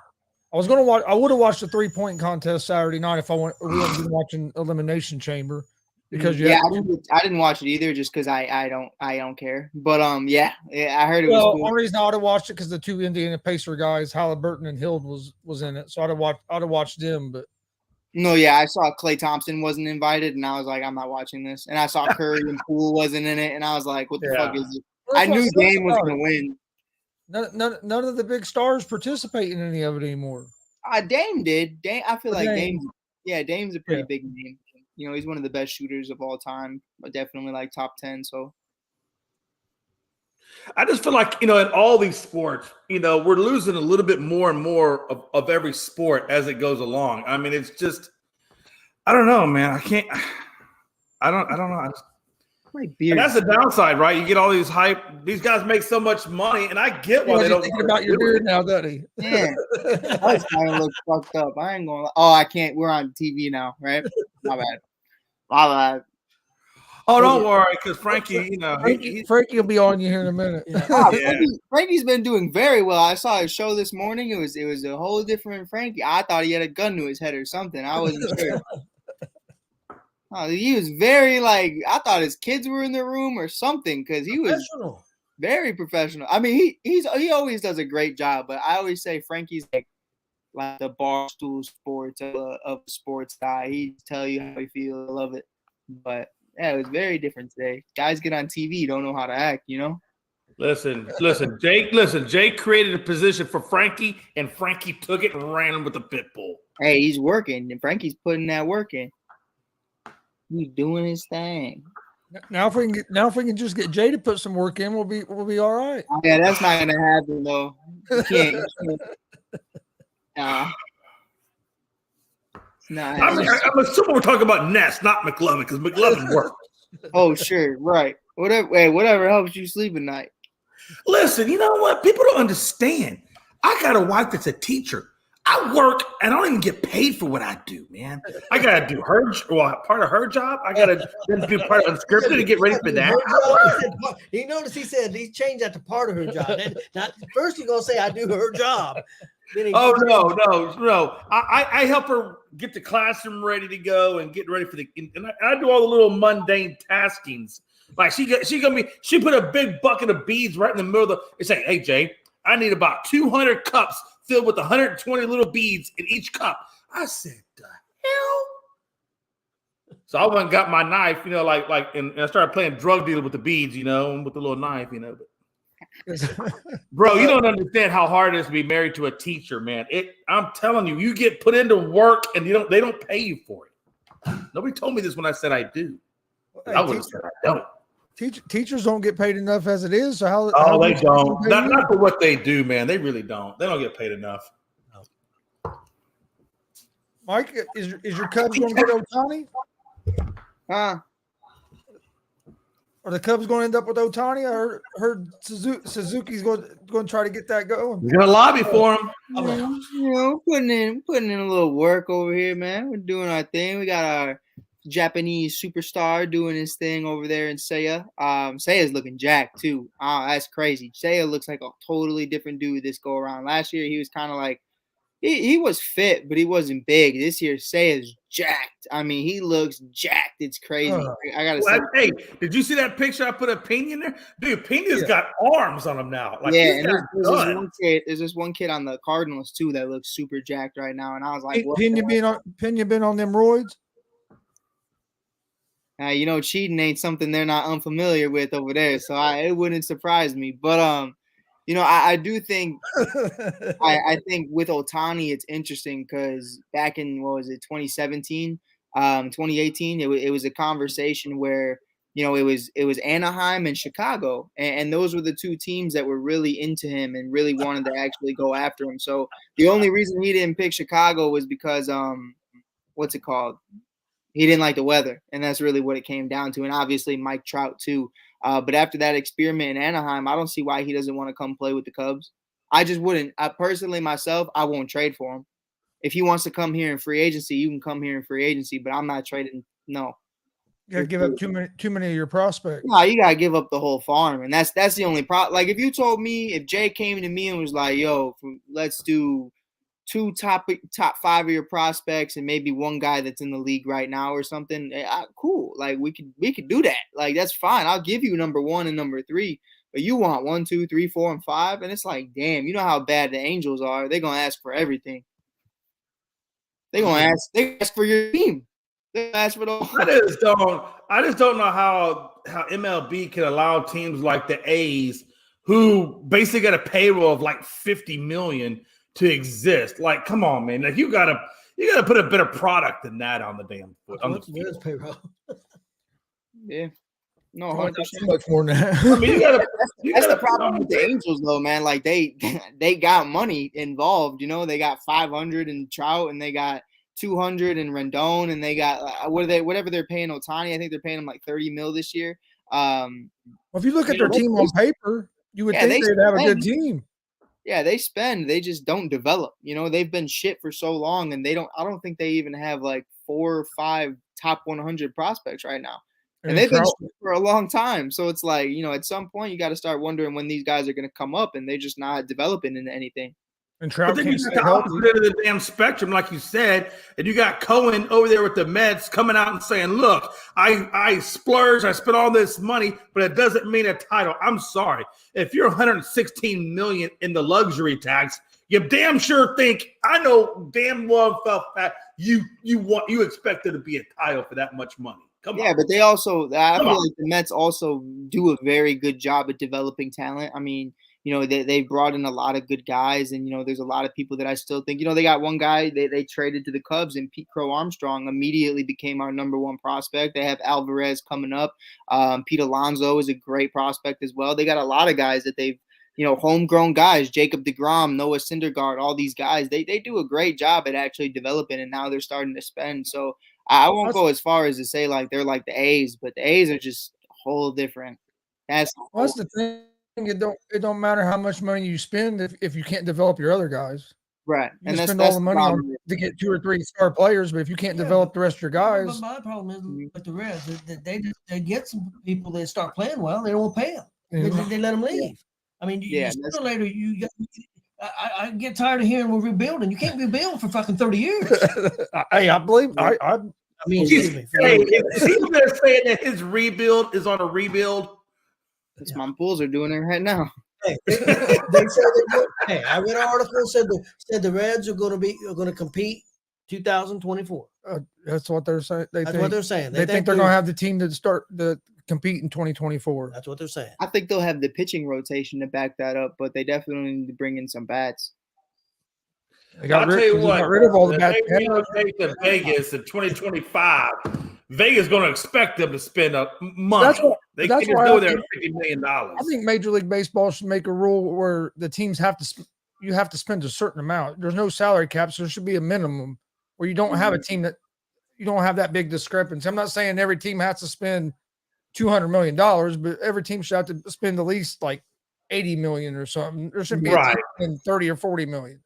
I was gonna watch. I would have watched the 3-point contest Saturday night if we hadn't been watching Elimination Chamber. Because I didn't watch it either, just because I don't care. But yeah, I heard it was cool. The only reason I would have watched it because the two Indiana Pacer guys, Halliburton and Hild, was in it, so I'd have watched them. But no, yeah, I saw Klay Thompson wasn't invited, and I was like, I'm not watching this. And I saw Curry and Poole wasn't in it, and I was like, what the fuck is it? I knew Dame was going to win. None of the big stars participate in any of it anymore. Dame did. I feel like Dame's a pretty big name. You know, he's one of the best shooters of all time, but definitely like top 10. So I just feel like, in all these sports, we're losing a little bit more and more of every sport as it goes along. I mean, it's just, I don't know, man. I don't know. And that's the downside, right? You get all these hype. These guys make so much money, and I get why they don't. Thinking about your beard now, doesn't he? Yeah, I was kind of look fucked up. I ain't going. Oh, I can't. We're on TV now, right? My bad. My bad. Oh, don't worry, because Frankie, Frankie will be on you here in a minute. Frankie's been doing very well. I saw his show this morning. It was a whole different Frankie. I thought he had a gun to his head or something. I wasn't sure. Oh, he was very I thought his kids were in the room or something because he was very professional. I mean, he always does a great job, but I always say Frankie's like the barstool sports of a sports guy. He tell you how he feels. I love it. But yeah, it was very different today. Guys get on TV, don't know how to act, Listen, Jake created a position for Frankie, and Frankie took it and ran with the pit bull. Hey, he's working, and Frankie's putting that work in. He's doing his thing. Now if we can just get Jay to put some work in, we'll be all right. Yeah, that's not gonna happen though. You can't. I'm assuming we're talking about Ness, not McLovin, because McLovin works. Oh, sure, right. Whatever helps you sleep at night. Listen, you know what? People don't understand. I got a wife that's a teacher. I work and I don't even get paid for what I do, man. I gotta do part of her job. I gotta do part of unscripted to get ready for that. He noticed he said he changed that to part of her job. Not first you're gonna say I do her job. No. I help her get the classroom ready to go and get ready for and I do all the little mundane taskings. Like she put a big bucket of beads right in the middle of it's like, hey Jay, I need about 200 cups filled with 120 little beads in each cup. I said, the hell? So I went and got my knife, and I started playing drug dealer with the beads, with the little knife, Bro, you don't understand how hard it is to be married to a teacher, man. I'm telling you, you get put into work and they don't pay you for it. Nobody told me this when I said I do. I would have said I don't. Teachers don't get paid enough as it is. So how they don't. Not for what they do, man. They really don't. They don't get paid enough. Mike, is your Cubs going to get Ohtani? Are the Cubs going to end up with Ohtani? I heard Suzuki's going to try to get that going. You're going to lobby for him. Putting in a little work over here, man. We're doing our thing. We got our Japanese superstar doing his thing over there in Seiya. Seiya's looking jacked too. That's crazy. Seiya looks like a totally different dude this go around. Last year he was kind of like he was fit, but he wasn't big. This year Seiya's jacked. I mean, he looks jacked. It's crazy. I gotta say. Hey, did you see that picture I put of Pena in there? Dude, Pena's got arms on him now. And there's this one kid on the Cardinals too that looks super jacked right now. And I was like, Pena been on them roids? Cheating ain't something they're not unfamiliar with over there, so it wouldn't surprise me. But I do think I think with Ohtani it's interesting because back in 2017, 2018, it was a conversation where it was Anaheim and Chicago, and those were the two teams that were really into him and really wanted to actually go after him. So the only reason he didn't pick Chicago was because what's it called? He didn't like the weather, and that's really what it came down to. And obviously Mike Trout too. But after that experiment in Anaheim, I don't see why he doesn't want to come play with the Cubs. I just wouldn't. Personally, myself, I won't trade for him. If he wants to come here in free agency, you can come here in free agency, but I'm not trading. No. You gotta give up too many of your prospects. No, you gotta give up the whole farm, and that's the only problem. Like if you told me, if Jay came to me and was like, "Yo, let's do 2 top 5 of your prospects and maybe one guy that's in the league right now or something," cool. Like we could do that. Like that's fine. I'll give you number 1 and number 3, but you want 1, 2, 3, 4, and 5, and it's like, damn, you know how bad the Angels are. They're gonna ask for everything. They ask for your team. That's for the I just don't know how MLB can allow teams like the A's, who basically got a payroll of like 50 million, to exist. Like, come on, man. Like, you gotta put a better product than that on the damn foot. What's the payroll? Yeah. No, Probably 100%. not too much more than that. I mean, that's the problem with the Angels, though, man. Like they got money involved. You know, they got 500 in Trout, and they got 200 in Rendon, and they got whatever they're paying Ohtani. I think they're paying him like 30 mil this year. Well, if you look at their team on paper, you would think they'd have a good team. Yeah, they spend. They just don't develop. You know, they've been shit for so long, and I don't think they even have like 4 or 5 top 100 prospects right now. And they've been shit for a long time. So it's like, you know, at some point you got to start wondering when these guys are going to come up, and they're just not developing into anything. And Trout can't stay healthy. Of the damn spectrum, like you said, and you got Cohen over there with the Mets coming out and saying, "Look, I splurged, I spent all this money, but it doesn't mean a title." I'm sorry, if you're 116 million in the luxury tax, you damn sure think I know damn well felt that you expect there to be a title for that much money. Come on. But they also, I feel like the Mets also do a very good job at developing talent. I mean, you know, they brought in a lot of good guys, and, you know, there's a lot of people that I still think, you know, they got one guy they traded to the Cubs, and Pete Crow Armstrong immediately became our number 1 prospect. They have Alvarez coming up. Pete Alonso is a great prospect as well. They got a lot of guys that they've, you know, homegrown guys, Jacob deGrom, Noah Syndergaard, all these guys, they do a great job at actually developing, and now they're starting to spend. So I won't go as far as to say like they're like the A's, but the A's are just a whole different. That's the thing. It don't matter how much money you spend if you can't develop your other guys. Right. You spend all the money to get 2 or 3 star players, but if you can't develop the rest of your guys. But my problem is with the Reds, they get some people that start playing well, they don't want to pay them. They let them leave. I mean, sooner or later, I get tired of hearing we're rebuilding. You can't rebuild for fucking 30 years. Hey, I believe. I mean, is he saying that his rebuild is on a rebuild? Because my Bulls are doing it right now. Hey, they said I read an article said the Reds are going to compete 2024. That's what they're saying. That's what they're saying. They think they're going to have the team to start the compete in 2024. That's what they're saying. I think they'll have the pitching rotation to back that up, but they definitely need to bring in some bats. I'll tell you what, got rid of all the bats. They relocate to Vegas in 2025. Vegas is going to expect them to spend money. They can't just go there $50 million. I think Major League Baseball should make a rule where the teams have to spend a certain amount. There's no salary cap, so there should be a minimum where you don't have a team that you don't have that big discrepancy. I'm not saying every team has to spend $200 million, but every team should have to spend at least like $80 million or something. There shouldn't be a team spend $30 or $40 million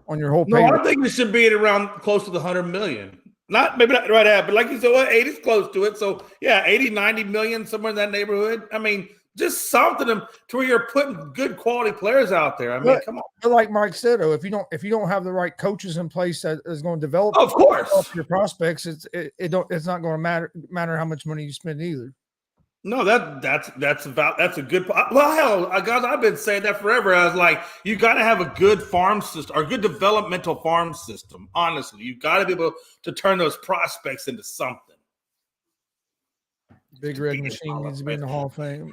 on your whole payroll. I think it should be at around close to the $100 million. Maybe not right at, but like you said, 80 is close to it. So yeah, 80, 90 million, somewhere in that neighborhood. I mean, just something to where you're putting good quality players out there. I mean, come on. But like Mike said, if you don't have the right coaches in place that is going to develop, your prospects, it's not going to matter how much money you spend either. No, that's a good. Well, hell, guys, I've been saying that forever. I was like, you got to have a good farm system or good developmental farm system. Honestly, you got to be able to turn those prospects into something. Big Red Machine needs to be in the Hall of Fame.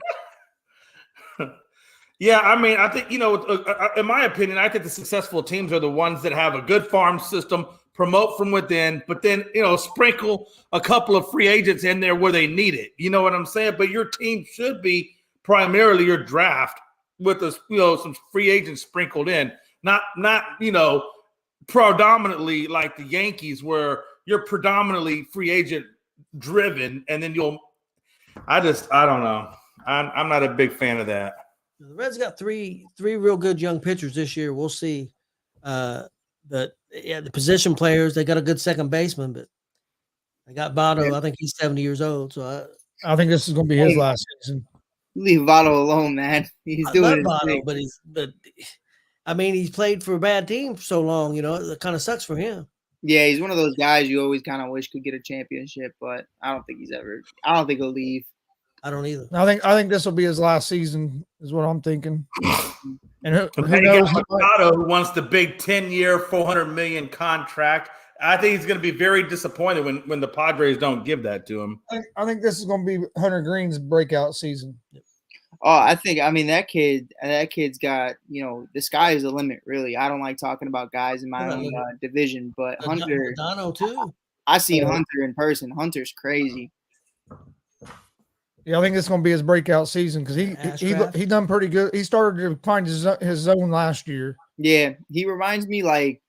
Yeah, I mean, I think, in my opinion, I think the successful teams are the ones that have a good farm system, promote from within, but then, sprinkle a couple of free agents in there where they need it. You know what I'm saying? But your team should be primarily your draft with some free agents sprinkled in, not predominantly like the Yankees where you're predominantly free agent driven, and then I don't know. I'm not a big fan of that. The Reds got three real good young pitchers this year. We'll see. The position players, they got a good second baseman, but they got Votto. I think he's 70 years old. So I think this is going to be his last season. Leave Votto alone, man. He's doing Votto, but he's played for a bad team for so long. It kind of sucks for him. Yeah, he's one of those guys you always kind of wish could get a championship, but I don't think he'll leave. I don't either. I think this will be his last season, is what I'm thinking. And who knows? Machado, who wants the big 10-year, $400 million contract, I think he's going to be very disappointed when the Padres don't give that to him. I think this is going to be Hunter Green's breakout season. Oh, I mean that kid's got, the sky is the limit, really. I don't like talking about guys in my own division, but Hunter, Dono too. I seen Hunter in person. Hunter's crazy. Yeah, I think it's going to be his breakout season because he done pretty good. He started to find his zone last year. Yeah, he reminds me like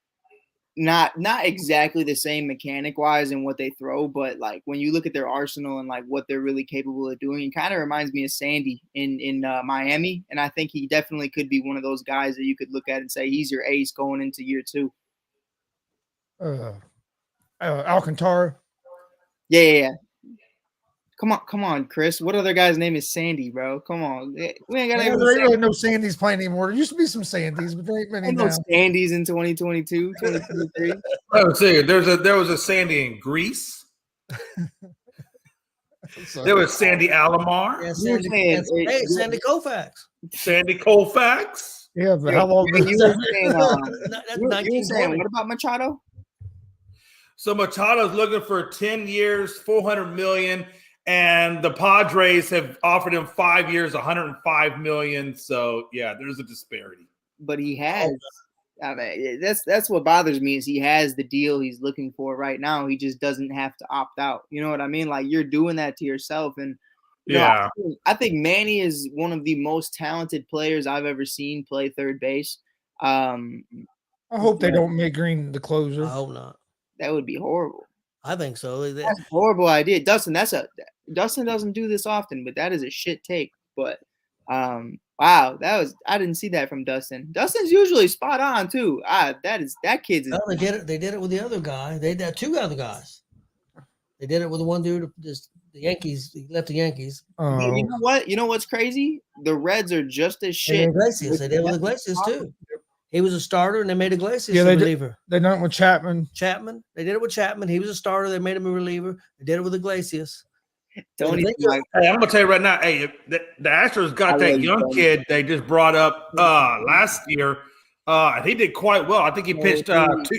not exactly the same mechanic wise and what they throw, but like when you look at their arsenal and like what they're really capable of doing, he kind of reminds me of Sandy in Miami, and I think he definitely could be one of those guys that you could look at and say he's your ace going into year 2. Alcantara. Yeah. Come on, Chris. What other guy's name is Sandy, bro? Come on, we ain't got really no Sandys playing anymore. There used to be some Sandys, but there ain't many now. Sandys in 2022, 2023. I would say there was a Sandy in Greece. There was Sandy Alomar. Yeah, Sandy Koufax. Sandy Koufax. Yeah, but how long? You were saying what about Machado? So Machado's looking for 10 years, $400 million. And the Padres have offered him 5 years, $105 million. So yeah, there's a disparity. But he has. I mean, that's what bothers me is he has the deal he's looking for right now. He just doesn't have to opt out. You know what I mean? Like you're doing that to yourself. And I think Manny is one of the most talented players I've ever seen play third base. I hope they don't make Green the closer. I hope not. That would be horrible. I think so. That's a horrible idea. Dustin doesn't do this often, but that is a shit take. But wow, I didn't see that from Dustin. Dustin's usually spot on too. That kid's. No, they did it with the other guy. They did 2 other guys. They did it with the one dude. Just the Yankees. He left the Yankees. You know what? You know what's crazy? The Reds are just as shit. They did it with Iglesias too. He was a starter, and they made Iglesias a reliever. They done it with Chapman. They did it with Chapman. He was a starter. They made him a reliever. They did it with Iglesias. Hey, I'm gonna tell you right now. Hey, the Astros got that young kid they just brought up last year. And he did quite well. I think he pitched.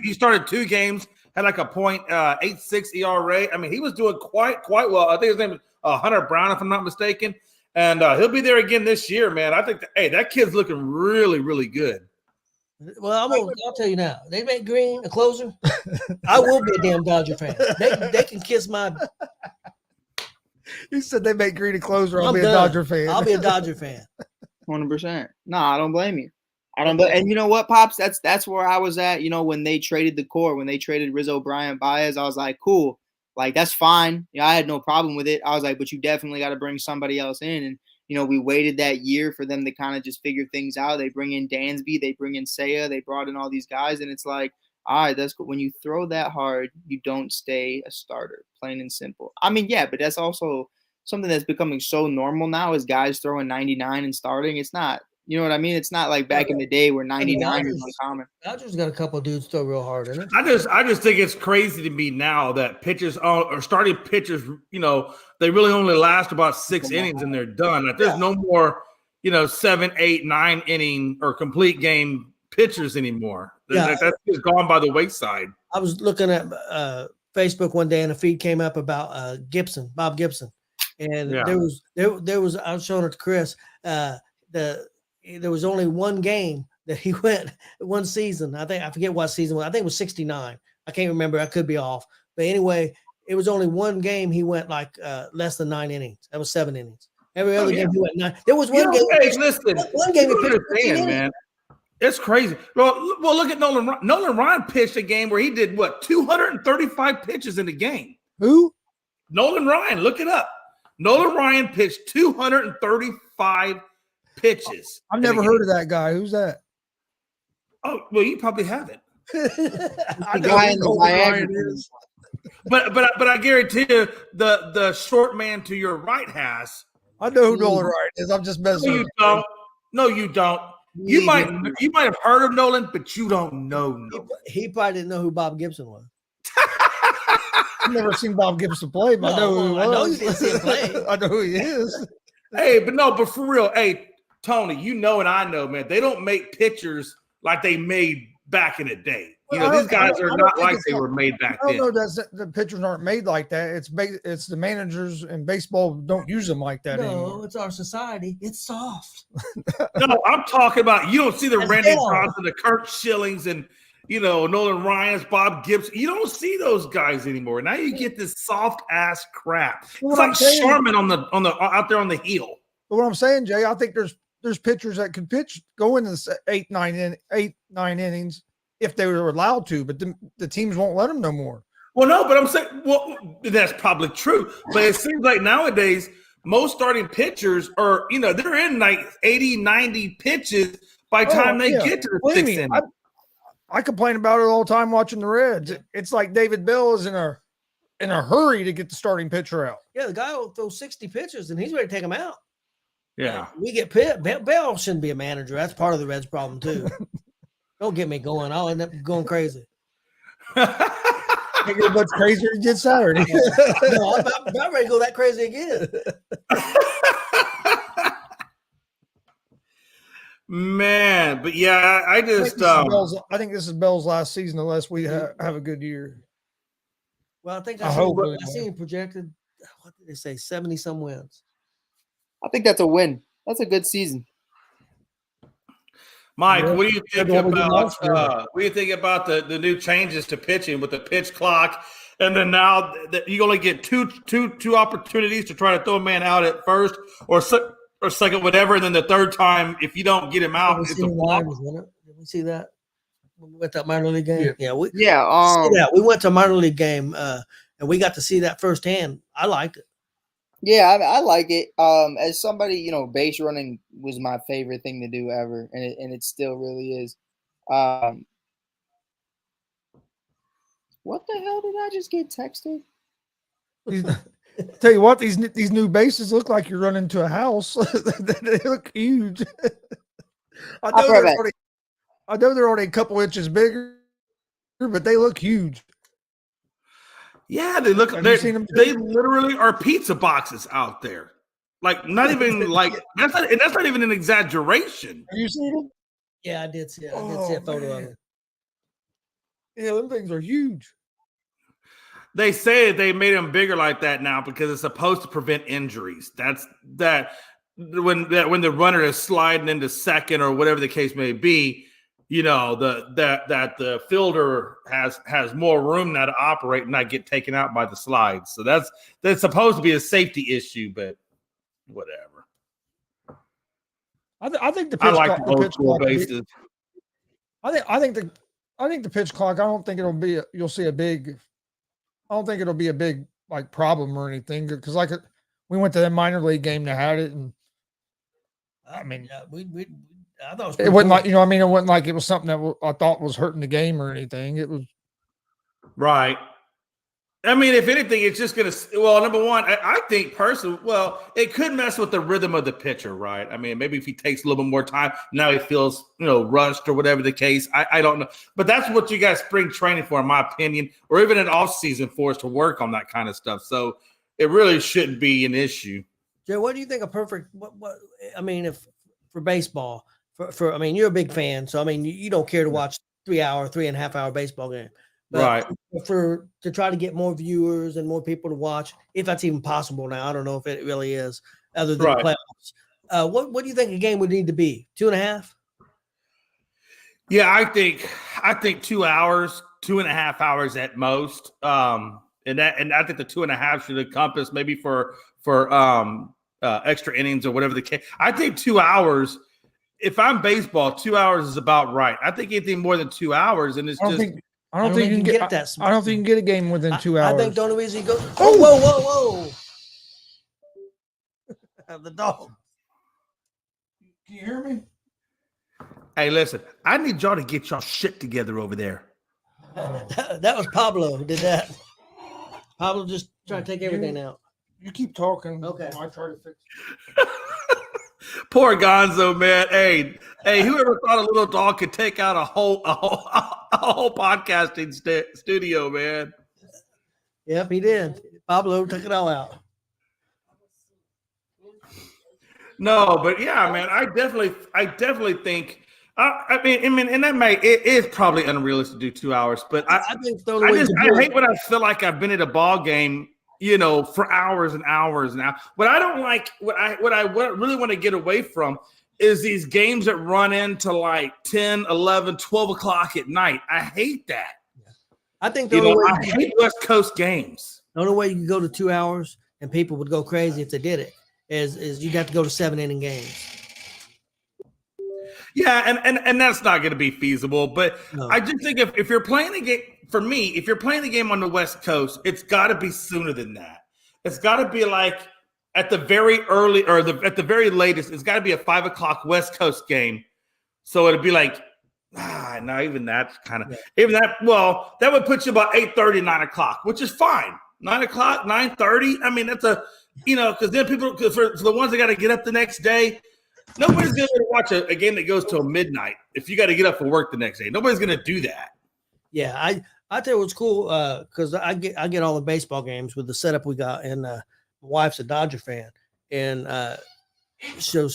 He started 2 games, had like a .86 ERA. I mean, he was doing quite well. I think his name is Hunter Brown, if I'm not mistaken. And he'll be there again this year, man. I think that kid's looking really, really good. Well, I'll tell you now. They make Green a closer. I will be a damn Dodger fan. They can kiss my. You said they make Green a closer. I'll be a Dodger fan. I'll be a Dodger fan. 100%. No, I don't blame you. And you know what, Pops? That's where I was at. When they traded the core, when they traded Rizzo, Bryant, Baez, I was like, cool. Like that's fine. I had no problem with it. I was like, but you definitely got to bring somebody else in. And we waited that year for them to kind of just figure things out. They bring in Dansby, they bring in Seiya, they brought in all these guys, and it's like, all right, that's cool. When you throw that hard, you don't stay a starter, plain and simple. I mean, yeah, but that's also something that's becoming so normal now is guys throwing 99 and starting. It's not, you know what I mean? It's not like back in the day where 99 was uncommon. Dodgers got a couple of dudes throw real hard, isn't it? I just think it's crazy to me now that pitchers or starting pitchers, they really only last about 6 innings and they're done. Like there's no more, 7, 8, 9 inning or complete game pitchers anymore. That's just gone by the wayside. I was looking at Facebook one day and a feed came up about Bob Gibson, and there was I was showing it to Chris. There was only one game that he went one season. I forget what season was. I think it was 69. I can't remember. I could be off. But anyway, it was only one game he went like less than 9 innings. That was 7 innings. Every other game he went 9. There was one game. Hey, listen, one game he pitched, man. It's crazy. Well, look at Nolan Ryan. Nolan Ryan pitched a game where he did 235 pitches in the game. Who? Nolan Ryan. Look it up. Nolan Ryan pitched 235 pitches. I've never heard of that guy. Who's that? Oh, well, you probably haven't. I know who Nolan Ryan is. But I guarantee you the short man to your right has. I know who Nolan Ryan is. I'm just messing with you. No, you don't. You might have heard of Nolan, but you don't know Nolan. He probably didn't know who Bob Gibson was. I've never seen Bob Gibson play, but I know who he was. I know you didn't see him play. I know who he is. Hey, but for real, hey, Tony, and I know, man, they don't make pitchers like they made back in the day. These guys are not like they were made back I then. don't know that the pitchers aren't made like that. It's the managers in baseball don't use them like that anymore. No, it's our society. It's soft. No, I'm talking about you don't see the That's Randy Bell. Johnson, the Kurt Schillings, and Nolan Ryan's, Bob Gibson. You don't see those guys anymore. Now you get this soft ass crap. It's like Sherman on the out there on the heel. But what I'm saying, Jay, I think there's pitchers that could pitch go into the 8-9 innings if they were allowed to, but the teams won't let them no more. Well, no, but I'm saying, that's probably true. But it seems like nowadays most starting pitchers are, they're in like 80, 90 pitches by the time they get to the sixth inning. I complain about it all the time watching the Reds. It's like David Bell is in a hurry to get the starting pitcher out. Yeah, the guy will throw 60 pitches and he's ready to take them out. Yeah, we get pit. Bell shouldn't be a manager. That's part of the Reds' problem too. Don't get me going. I'll end up going crazy. I get much crazier than Saturday. No, I'm about ready to go that crazy again. Man, but yeah, I think this is Bell's last season unless we have a good year. Well, I think I seen him projected. What did they say? 70-some wins. I think that's a win. That's a good season. Mike, what do you think about the new changes to pitching with the pitch clock, and then now that you only get two opportunities to try to throw a man out at first or second, whatever, and then the third time, if you don't get him out, it's a flop. Did we see that? When we went to a minor league game. Yeah, we went to a minor league game, and we got to see that firsthand. I liked it. Yeah, I like it. As somebody, base running was my favorite thing to do ever, and it still really is. What the hell did I just get texted? Tell you what, these new bases look like you're running to a house. They look huge. I know they're only a couple inches bigger, but they look huge. Yeah, they look. They literally are pizza boxes out there. Like not even like that's not even an exaggeration. Have you seen them? Yeah, I did see it. I did see a photo of it. Yeah, them things are huge. They say they made them bigger like that now because it's supposed to prevent injuries. That's when the runner is sliding into second or whatever the case may be. That the fielder has more room now to operate and not get taken out by the slides. So that's supposed to be a safety issue, but whatever. I think the pitch I like clock, the old school bases. I think the pitch clock. I don't think it'll be. You'll see a big. I don't think it'll be a big like problem or anything because we went to that minor league game that had it, and I mean, I thought it wasn't like it wasn't like it was something that I thought was hurting the game or anything. It was right. I mean, if anything, it's just going to. Well, number one, I think personally, it could mess with the rhythm of the pitcher, right? I mean, maybe if he takes a little bit more time, now he feels rushed or whatever the case. I don't know, but that's what you guys spring training for, in my opinion, or even an off season for us to work on that kind of stuff. So it really shouldn't be an issue. Jay, what do you think a perfect? What I mean, if for baseball. I mean, you're a big fan, so I mean, you don't care to watch 3.5 hour baseball game, but right? To try to get more viewers and more people to watch, if that's even possible now, I don't know if it really is, other than the playoffs. What do you think a game would need to be? 2.5? Yeah, I think 2 hours, 2.5 hours at most, and I think the 2.5 should encompass maybe for extra innings or whatever the case. I think 2 hours. If I'm baseball, 2 hours is about right. I think anything more than 2 hours, and it's I don't think you can get that. I don't think you can get a game within 2 hours. I think Donovan goes. Oh, whoa! The dog. Can you hear me? Hey, listen. I need y'all to get y'all shit together over there. That was Pablo who did that. Pablo just trying to take everything out. You keep talking. Okay. I try to fix it. Poor Gonzo, man. Hey, whoever thought a little dog could take out a whole podcasting studio, man? Yep, he did. Pablo took it all out. No, but yeah, man, I definitely think I mean, and it is probably unrealistic to do 2 hours, but I think the only I way just you can do I hate it- when I feel like I've been at a ball game, for hours and hours and hours. What I don't like, what I really want to get away from is these games that run into like 10, 11, 12 o'clock at night. I hate that. I think the only way I hate West Coast games. the only way you can go to 2 hours and people would go crazy if they did it is you'd have to go to 7-inning games. Yeah, and that's not going to be feasible. But No. I just think if you're playing a game, for me, if you're playing the game on the West Coast, it's got to be sooner than that. It's got to be like at the very early or at the very latest. It's got to be a 5 o'clock West Coast game. So it'd be like, no, even that's kind of even that. Well, that would put you about 8:30, 9 o'clock, which is fine. 9 o'clock, 9:30. I mean, that's because then people for the ones that got to get up the next day. Nobody's going to watch a game that goes till midnight if you got to get up for work the next day. Nobody's going to do that. Yeah, I tell you what's cool because I get all the baseball games with the setup we got, and my wife's a Dodger fan, and so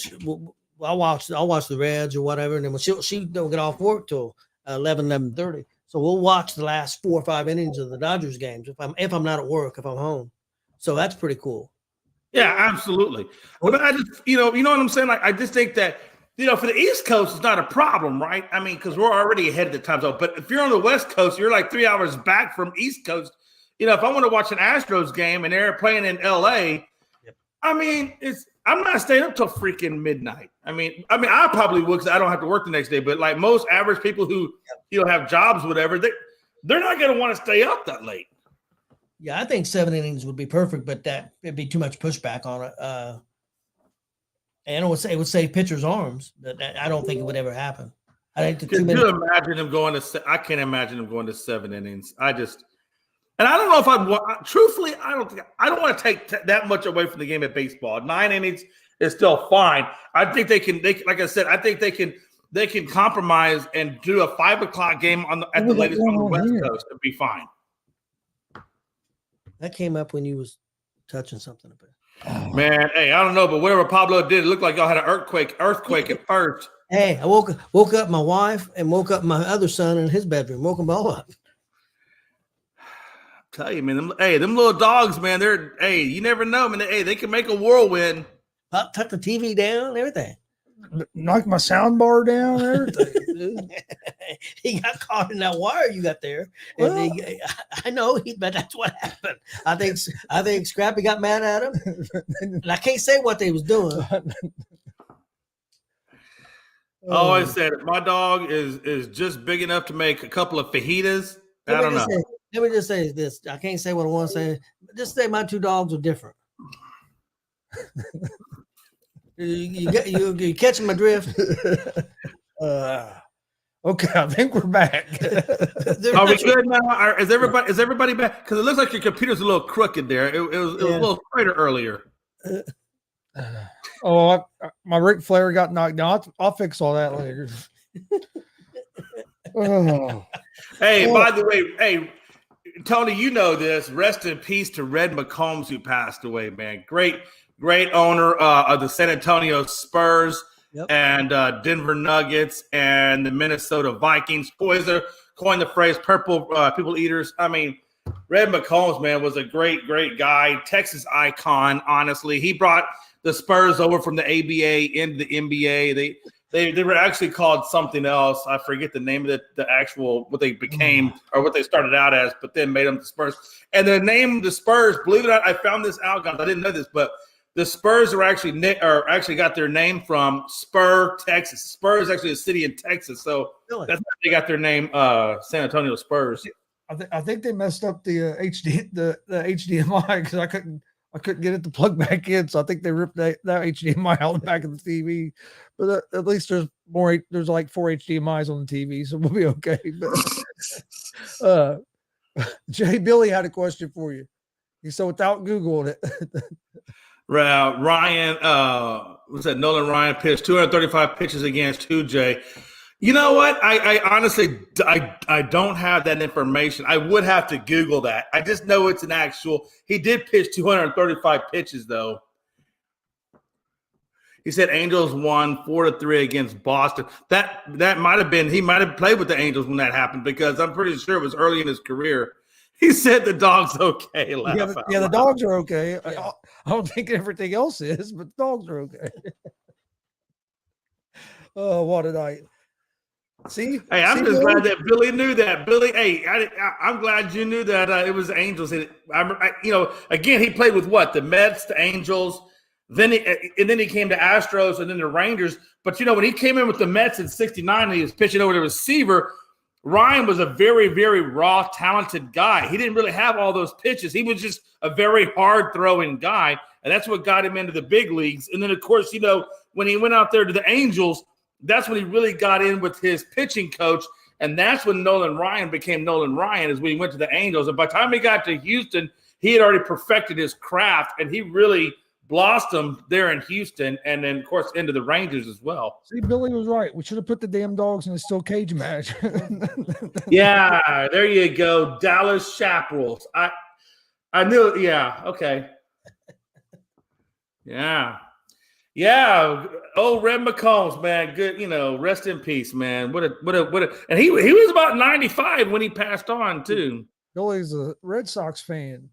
I'll watch the Reds or whatever, and then she don't get off work till 11:30. So we'll watch the last 4 or 5 innings of the Dodgers games if I'm not at work, if I'm home. So that's pretty cool. Yeah, absolutely. But I just, you know what I'm saying? Like, I just think that, for the East Coast, it's not a problem, right? I mean, because we're already ahead of the time zone. But if you're on the West Coast, you're like 3 hours back from East Coast. If I want to watch an Astros game and they're playing in LA, I mean, I'm not staying up till freaking midnight. I mean, I probably would because I don't have to work the next day. But like most average people who, have jobs, whatever, they're not going to want to stay up that late. Yeah, I think 7 innings would be perfect, but it'd be too much pushback on it. And it would save pitchers' arms, but I don't think it would ever happen. I think the 2 minutes. Imagine them going to? I can't imagine them going to 7 innings. And I don't know if truthfully, I don't want to take that much away from the game of baseball. 9 innings is still fine. I think they can. Like I said, I think they can compromise and do a 5 o'clock game at the latest on the West Coast. It'd be fine. That came up when you was touching something a bit. Man, hey, I don't know, but whatever Pablo did, it looked like y'all had an earthquake at first. Hey, I woke up my wife and woke up my other son in his bedroom. Woke them all up. Tell you, man, them little dogs, man, you never know, man. They can make a whirlwind. Tuck the TV down, everything. Knock my sound bar down, everything. He got caught in that wire you got there. And I know, but that's what happened. I think Scrappy got mad at him. And I can't say what they was doing. I always said my dog is just big enough to make a couple of fajitas. I don't know. Let me just say this. I can't say what I want to say. Just say my 2 dogs are different. You catching my drift? Okay, I think we're back. Are we good now? Is everybody back? Because it looks like your computer's a little crooked there. It was a little straighter earlier. My Ric Flair got knocked down. I'll fix all that later. Hey, by the way, Tony, you know this. Rest in peace to Red McCombs, who passed away, man. Great owner of the San Antonio Spurs and Denver Nuggets and the Minnesota Vikings. Coined the phrase "purple people eaters." I mean, Red McCombs, man, was a great guy, Texas icon. Honestly, he brought the Spurs over from the ABA into the NBA. They were actually called something else. I forget the name of the actual what they became or what they started out as, but then made them the Spurs. And the name the Spurs, believe it or not, I found this out, guys. I didn't know this, but the Spurs are actually got their name from Spur, Texas. Spur is actually a city in Texas, so that's how they got their name, San Antonio Spurs. I think they messed up the HDMI because I couldn't get it to plug back in, so I think they ripped that HDMI out the back of the TV. But at least there's like 4 HDMIs on the TV, so we'll be okay. But, Jay Billy had a question for you. He said without Googling it. Ryan, was that Nolan Ryan pitched 235 pitches against who, Jay? You know what? I honestly don't have that information. I would have to Google that. I just know it's an actual. He did pitch 235 pitches, though. He said Angels won 4-3 against Boston. That might have been, he might have played with the Angels when that happened, because I'm pretty sure it was early in his career. He said the dog's okay. The dogs are okay. Yeah. I don't think everything else is, but the dogs are okay. Oh, what a night. See? Hey, I'm just glad that Billy knew that. Billy, hey, I'm glad you knew that it was the Angels. And again, he played with what? The Mets, the Angels, then he came to Astros and then the Rangers. But, when he came in with the Mets in 69 and he was pitching over the receiver, Ryan was a very, very raw, talented guy. He didn't really have all those pitches. He was just a very hard-throwing guy, and that's what got him into the big leagues. And then, of course, when he went out there to the Angels, that's when he really got in with his pitching coach, and that's when Nolan Ryan became Nolan Ryan, is when he went to the Angels. And by the time he got to Houston, he had already perfected his craft, and he really blossomed there in Houston, and then, of course, into the Rangers as well. See, Billy was right. We should have put the damn dogs in a steel cage match. Yeah, there you go. Dallas Chaparrals. I knew it. Yeah, okay. Yeah. Yeah, old Red McCombs, man. Good, rest in peace, man. What a and he was about 95 when he passed on, too. Billy's a Red Sox fan.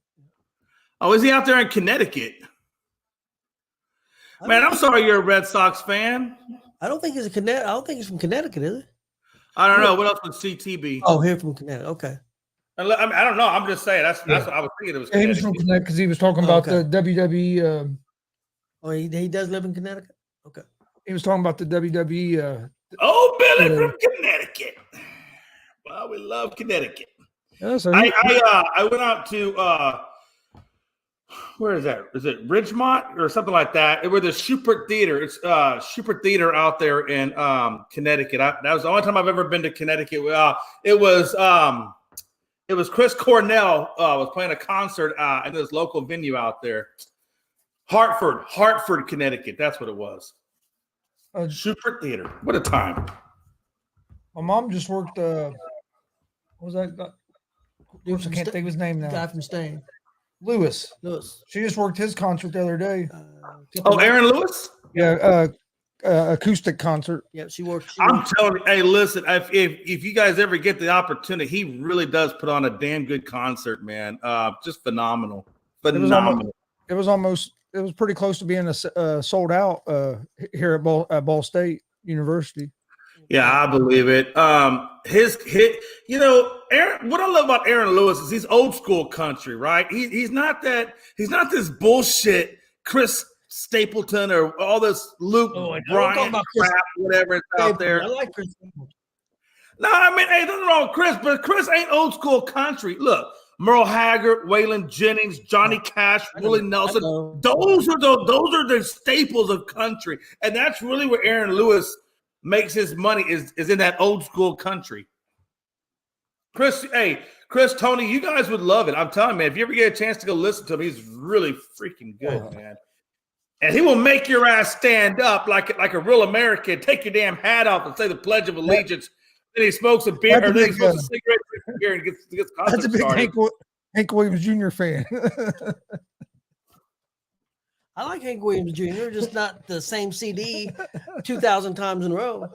Oh, is he out there in Connecticut? Man, I'm sorry you're a Red Sox fan. I don't think he's from Connecticut, is he? I don't know. What else would CT be? Oh, here from Connecticut. Okay. I don't know. I'm just saying. That's what I was thinking. It was Connecticut. He was from Connecticut because he was talking about the WWE. He does live in Connecticut? Okay. He was talking about the WWE. Billy from Connecticut. Well, we love Connecticut. Yeah, so I went out to where is that? Is it Ridgemont or something like that? It was the Schubert Theater. It's Schubert Theater out there in Connecticut. That was the only time I've ever been to Connecticut. It was Chris Cornell was playing a concert in this local venue out there. Hartford, Connecticut. That's what it was. Schubert Theater. What a time. My mom just worked. What was that? I can't think of his name now. Guy from Stain. Lewis. She just worked his concert the other day. Aaron Lewis? Yeah, acoustic concert. Yeah, she worked. I'm telling you, hey, listen, if you guys ever get the opportunity, he really does put on a damn good concert, man. Just phenomenal. Phenomenal. It was pretty close to being sold out here at Ball State University. Yeah, I believe it. Aaron, what I love about Aaron Lewis is he's old school country, right? He's not this bullshit Chris Stapleton or all this Luke Bryan crap, whatever it's out there. I like Chris Stapleton. No, I mean, hey, nothing wrong with Chris, but Chris ain't old school country. Look, Merle Haggard, Waylon Jennings, Johnny Cash, Willie Nelson. Those are the staples of country, and that's really where Aaron Lewis makes his money is in that old school country. Chris, Tony, you guys would love it. I'm telling you, man, if you ever get a chance to go listen to him, he's really freaking good, man. And he will make your ass stand up like a real American, take your damn hat off and say the Pledge of Allegiance. Then he smokes a beer, or then he smokes a cigarette, drinks a beer, and gets That's a big Hank Williams Jr. fan. I like Hank Williams Jr., just not the same CD 2,000 times in a row.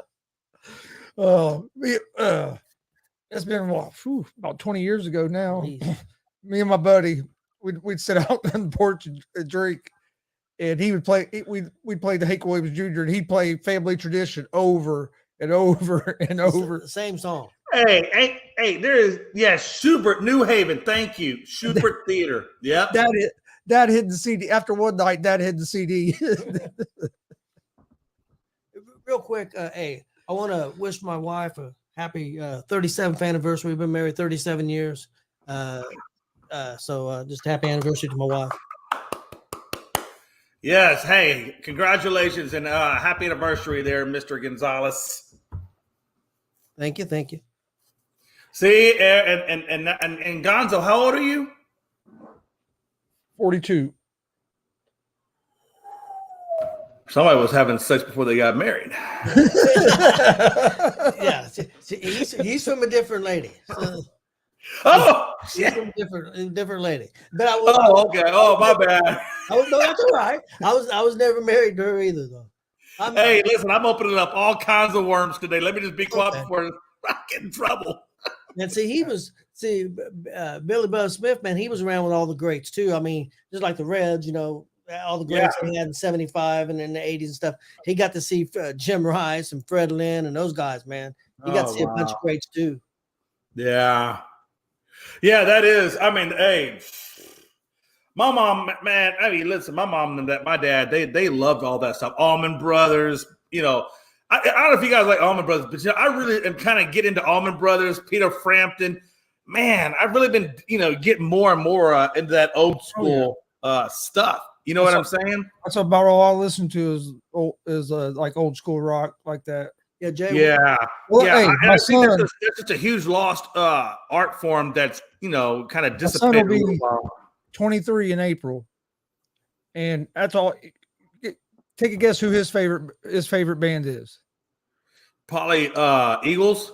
Oh, it's been about 20 years ago now. Me and my buddy, we'd sit out on the porch and drink, and he would play. We'd play the Hank Williams Jr. and he'd play Family Tradition over and over and over. The same song. Hey, there is Schubert, New Haven. Thank you, Schubert Theater. Yeah, Dad hid the CD after one night. Dad hid the CD. Real quick, I want to wish my wife a happy 37th anniversary. We've been married 37 years. So just happy anniversary to my wife. Yes. Hey, congratulations and happy anniversary there, Mr. Gonzalez. Thank you. See, and Gonzo, how old are you? 42. Somebody was having sex before they got married. Yeah, he's from a different lady. So she's from a different lady. But okay. Oh, my bad. No, that's all right. I was never married to her either, though. Hey, listen, I'm opening up all kinds of worms today. Let me just be quiet before I get in trouble. And see, Billy Bob Smith, man, he was around with all the greats too. I mean, just like the Reds, all the greats they had in '75 and in the '80s and stuff. He got to see Jim Rice and Fred Lynn and those guys, man. He got to see a bunch of greats too. Yeah, that is. I mean, hey, my mom, man. I mean, listen, my mom and my dad, they loved all that stuff. Allman Brothers, I don't know if you guys like Allman Brothers, but I really am kind of getting into Allman Brothers, Peter Frampton. Man, I've really been, getting more and more into that old school stuff. You know what I'm saying? That's about all I listen to is like old school rock like that. Yeah, Jay. Yeah. Well, yeah. hey, I think that's just a huge lost art form that's, kind of dissipated. My son will be 23 in April. And that's all. Take a guess who his favorite band is. Probably Eagles.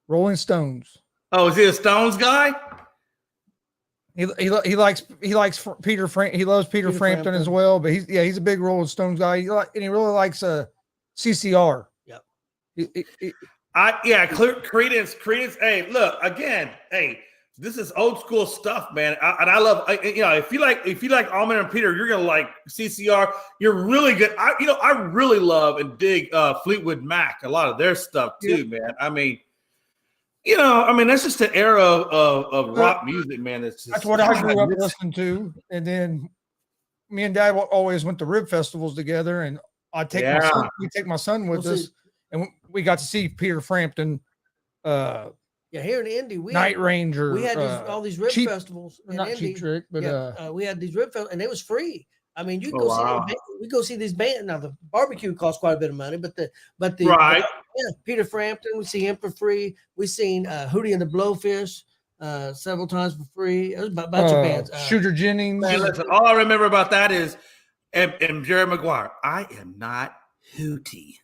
Rolling Stones. Oh, is he a Stones guy? He likes Peter He loves Peter Frampton as well, but he's a big Rolling Stones guy. And he really likes CCR. Yep. Credence. Hey, look again. Hey, this is old school stuff, man. I love. If you like Allman and Peter, you're gonna like CCR. You're really good. I really love and dig Fleetwood Mac. A lot of their stuff too, man. I mean, that's just the era of rock music, man. That's what I grew up listening to. And then me and Dad always went to rib festivals together, and I'd take my son with us, and we got to see Peter Frampton. Here in Indy, Night Ranger. We had all these rib festivals in not Indy. Cheap Trick, but we had these rib festivals, and it was free. I mean, you go see these bands. Now the barbecue costs quite a bit of money, but the right. Peter Frampton, we see him for free. We seen Hootie and the Blowfish several times for free. It was a bunch of bands. Shooter Jennings. Man, listen, all I remember about that is and Jerry Maguire. I am not Hootie.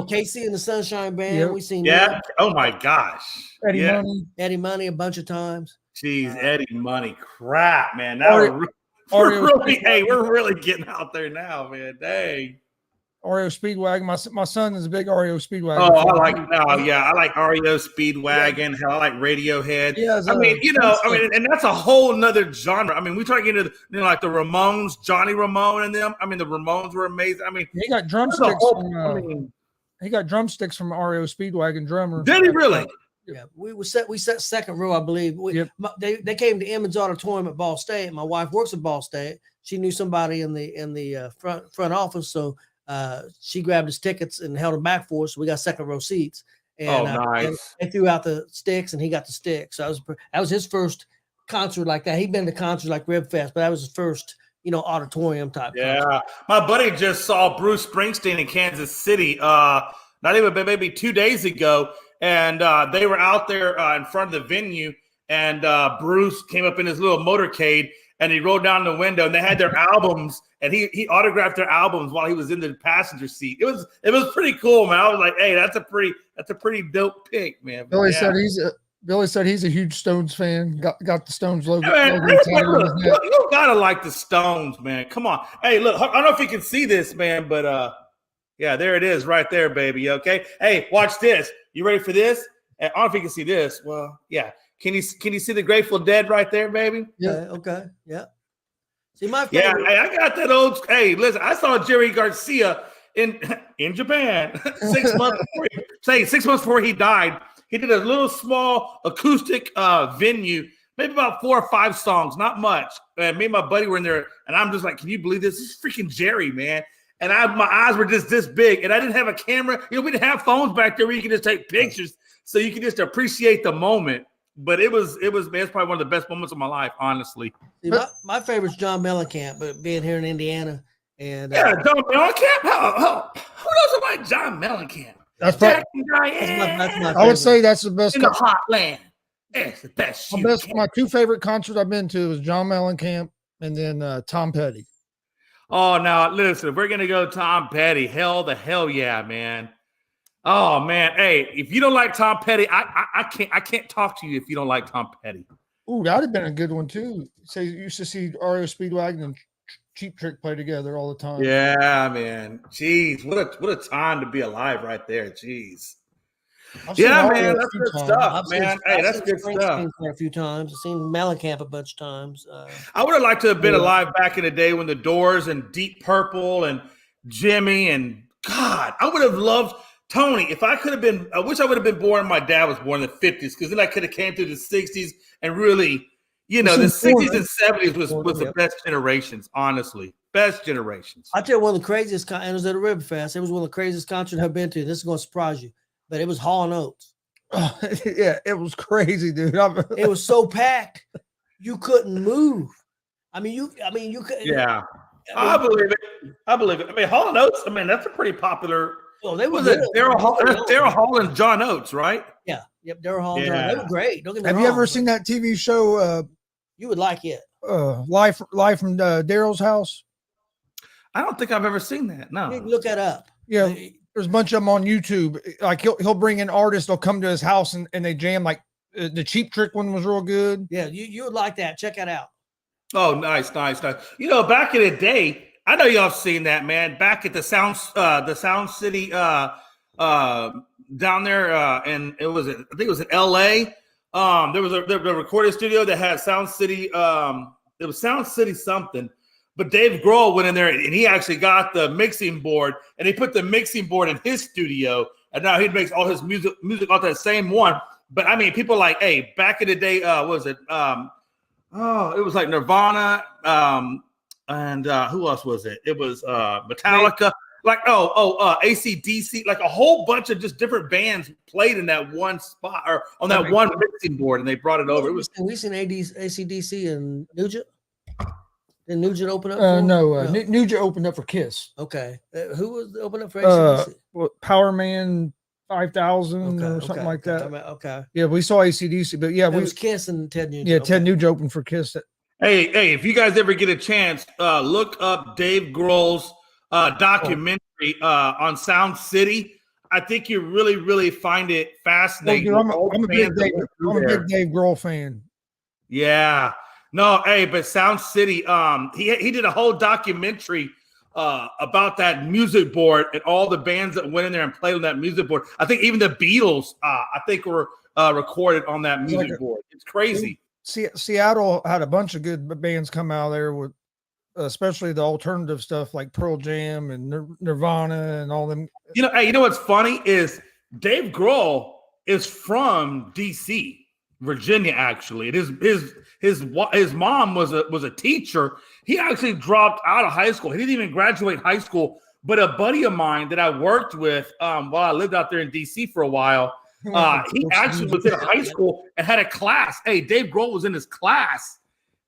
Casey and the Sunshine Band. Yep. We seen Oh my gosh. Eddie Money a bunch of times. Jeez, Eddie Money, crap, man. Now we're really getting out there now, man. Dang. REO Speedwagon. My son is a big REO Speedwagon. Oh, I like I like REO Speedwagon. Hell, I like Radiohead. Yeah, and that's a whole nother genre. I mean, we try to get into like the Ramones, Johnny Ramone, and them. I mean, the Ramones were amazing. I mean, he got drumsticks. He got drumsticks from REO Speedwagon drummer. Did he really? Yeah, we set second row, I believe. They came to Emmons Auditorium at Ball State. My wife works at Ball State. She knew somebody in the front office, so she grabbed his tickets and held them back for us. So we got second row seats. And, nice. They threw out the sticks, and he got the sticks. So that was his first concert like that. He'd been to concerts like Rib Fest, but that was his first, auditorium type. Yeah, concert. My buddy just saw Bruce Springsteen in Kansas City. Not even maybe 2 days ago. And they were out there in front of the venue, and Bruce came up in his little motorcade, and he rolled down the window, and they had their albums, and he autographed their albums while he was in the passenger seat. It was pretty cool, man. I was like, hey, that's a pretty dope pick, man. Billy said he's a huge Stones fan. Got the Stones logo. You gotta like the Stones, man. Come on. Hey, look, I don't know if you can see this, man, but yeah, there it is right there, baby. Okay. Hey, watch this. You ready for this? I don't know if you can see this. Well, yeah. Can you see the Grateful Dead right there, baby? Yeah. Okay. Yeah. See my favorite. Yeah, hey, I got that old. Hey, listen, I saw Jerry Garcia in Japan 6 months before 6 months before he died. He did a little small acoustic venue, maybe about 4 or 5 songs, not much. And me and my buddy were in there, and I'm just like, can you believe this? This is freaking Jerry, man. And my eyes were just this big, and I didn't have a camera. We didn't have phones back there where you could just take pictures, so you could just appreciate the moment. But it's probably one of the best moments of my life, honestly. See, my favorite's John Mellencamp, but being here in Indiana, and John Mellencamp. Who doesn't like John Mellencamp? That's my I would say that's the best in the hot land. It's the best. My 2 favorite concerts I've been to is John Mellencamp and then Tom Petty. Oh, now listen, if we're gonna go Tom Petty, hell yeah, man. Oh man, hey, if you don't like Tom Petty, I can't talk to you if you don't like Tom Petty. Ooh, that'd have been a good one too. Say you used to see REO Speedwagon and Cheap Trick play together all the time. Yeah, man. Jeez, what a time to be alive right there. Jeez. I've seen Yeah, all man, of it that's a few good times. stuff, man. Hey, that's good stuff. Springsteen a few times. I've seen Mellencamp a bunch of times. I would have liked to have been alive back in the day when the Doors and Deep Purple and Jimmy and God, I would have loved Tony. If I could have been, I wish I would have been born. My dad was born in the 50s because then I could have came through the 60s and really, you know, the 60s and 70s was the best generations, honestly. Best generations. I tell you, one of the craziest, and it was at a Riverfest. It was one of the craziest concerts I've been to. This is going to surprise you, but it was Hall & Oates. Oh, yeah, it was crazy, dude. It was so packed, you couldn't move. I mean, you could. Yeah, I believe it. I believe it. I mean, Hall & Oates. I mean, that's a pretty popular. Oh, they were was it Daryl Hall and John Oates, right? Yeah, yep, Daryl Hall and John. They were great. Don't get me wrong. Have you ever seen that TV show? You would like it. Live from Daryl's house. I don't think I've ever seen that. No, look that up. Yeah, there's a bunch of them on YouTube. Like he'll bring in artists. They'll come to his house and they jam. Like the Cheap Trick one was real good. Yeah, you would like that. Check it out. Oh, nice. You know, back in the day, I know y'all have seen that, man. Back at the Sound City down there, and I think it was in L.A. There was a recording studio that had Sound City. It was Sound City something. But Dave Grohl went in there and he actually got the mixing board and he put the mixing board in his studio. And now he makes all his music off that same one. But I mean, people like, hey, back in the day, what was it? It was like Nirvana. And who else was it? It was Metallica. Like, AC/DC. Like a whole bunch of just different bands played in that one spot or on that one mixing board and they brought it over. We seen AC/DC and Nugent. Did Nugent open up? No. Nugent opened up for Kiss. Okay. Who was opening up for AC/DC? Power Man 5000 or something like that. Okay. Yeah, we saw AC/DC, but yeah, it was Kiss and Ted Nugent. Yeah, Ted Nugent opened for Kiss. Hey, if you guys ever get a chance, look up Dave Grohl's documentary on Sound City. I think you really, really find it fascinating. I'm a big Dave Grohl fan. Yeah. No, hey, but Sound City, he did a whole documentary about that music board and all the bands that went in there and played on that music board. I think even the Beatles, were recorded on that music board. It's crazy. Seattle had a bunch of good bands come out of there with, especially the alternative stuff like Pearl Jam and Nirvana and all them. You know what's funny is Dave Grohl is from DC. Virginia, actually. His mom was a teacher. He actually dropped out of high school. He didn't even graduate high school. But a buddy of mine that I worked with while I lived out there in DC for a while, he actually was in high school and had a class. Hey, Dave Grohl was in his class.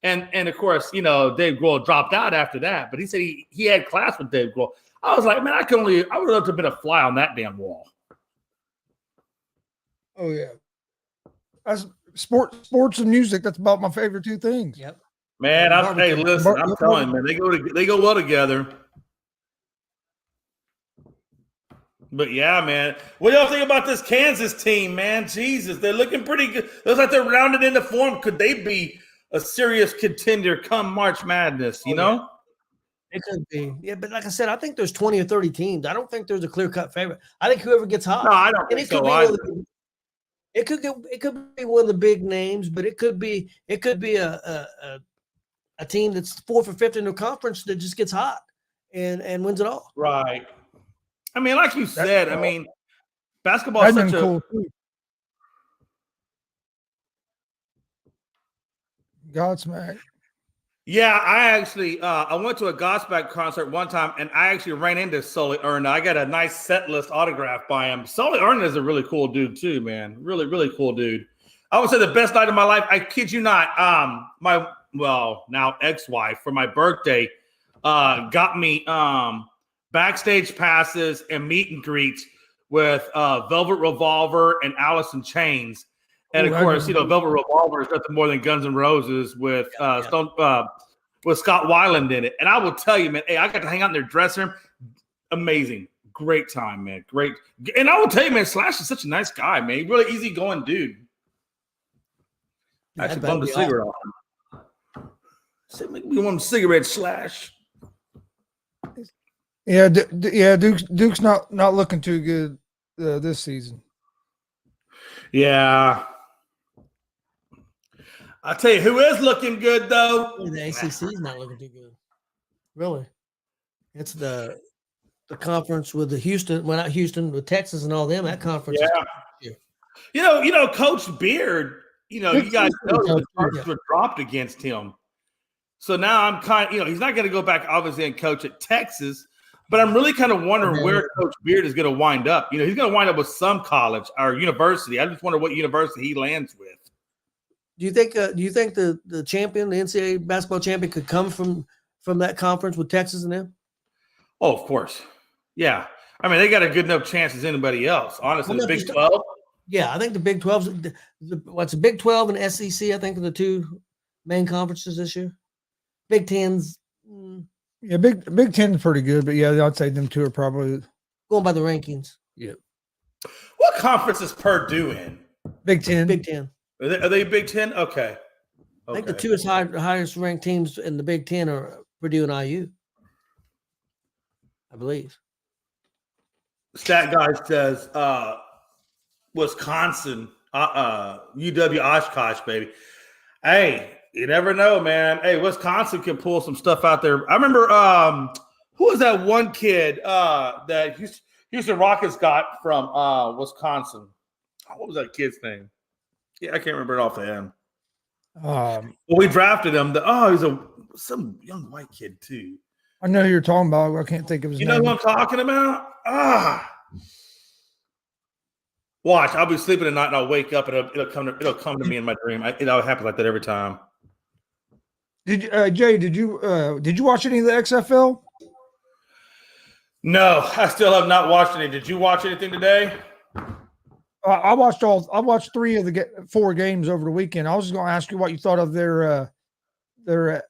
And of course, Dave Grohl dropped out after that. But he said he had class with Dave Grohl. I was like, man, I would love to have been a fly on that damn wall. Oh, yeah. That's sports and music. That's about my favorite two things. Yep. Man, I'm telling you, man, they go well together. But yeah, man, what do y'all think about this Kansas team, man? Jesus, they're looking pretty good. Looks like they're rounded into form. Could they be a serious contender come March Madness? You know, it could be. Yeah, but like I said, I think there's 20 or 30 teams. I don't think there's a clear-cut favorite. I think whoever gets hot. No, I don't think so either. It could be one of the big names, but it could be a team that's 4th or 5th in their conference that just gets hot and wins it all. Right. I mean, like you said, I mean, basketball is such a cool too. Godsmack. Yeah, I actually I went to a Godsmack concert one time, and I actually ran into Sully Erna. I got a nice set list autograph by him. Sully Erna is a really cool dude too, man. Really, really cool dude. I would say the best night of my life. I kid you not. My now ex-wife for my birthday got me backstage passes and meet and greets with Velvet Revolver and Alice in Chains. And of course, Velvet Revolver is nothing more than Guns N' Roses with with Scott Weiland in it. And I will tell you, man, hey, I got to hang out in their dressing room. Amazing. Great time, man. Great. And I will tell you, man, Slash is such a nice guy, man. Really easygoing dude. I actually bummed a cigarette off him. Said, make me one cigarette, Slash. Yeah, Duke's not looking too good this season. Yeah. I'll tell you who is looking good though. The ACC is not looking too good. Really, it's the conference with the Houston, well, not Houston, with Texas and all them. That conference. Yeah. You know, Coach Beard. You know, you guys know the charges were dropped against him. So now I'm he's not going to go back obviously and coach at Texas, but I'm really kind of wondering where Coach Beard is going to wind up. You know, he's going to wind up with some college or university. I just wonder what university he lands with. Do you think the champion, the NCAA basketball champion, could come from that conference with Texas and them? Oh, of course. Yeah. I mean, they got a good enough chance as anybody else. Honestly, the Big 12. Yeah, I think the Big 12's what's the Big 12 and SEC, I think, are the two main conferences this year. Big 10's yeah, Big 10 is pretty good, but yeah, I'd say them two are probably going by the rankings. Yeah. What conference is Purdue in? Big 10. Big 10. Are they Big 10? Okay. I think the two highest ranked teams in the Big 10 are Purdue and IU, I believe. Stat guy says Wisconsin, UW Oshkosh, baby. Hey, you never know, man. Hey, Wisconsin can pull some stuff out there. I remember who was that one kid that Houston Rockets got from Wisconsin? What was that kid's name? Yeah, I can't remember it off the end. Well, we drafted him. He's some young white kid too. I know who you're talking about. I can't think of his name. You know who I'm talking about? Watch, I'll be sleeping at night and I'll wake up and it'll come to me in my dream. It happens like that every time. Jay, did you watch any of the XFL? No, I still have not watched any. Did you watch anything today? I watched 3 of the 4 games over the weekend. I was just going to ask you what you thought of their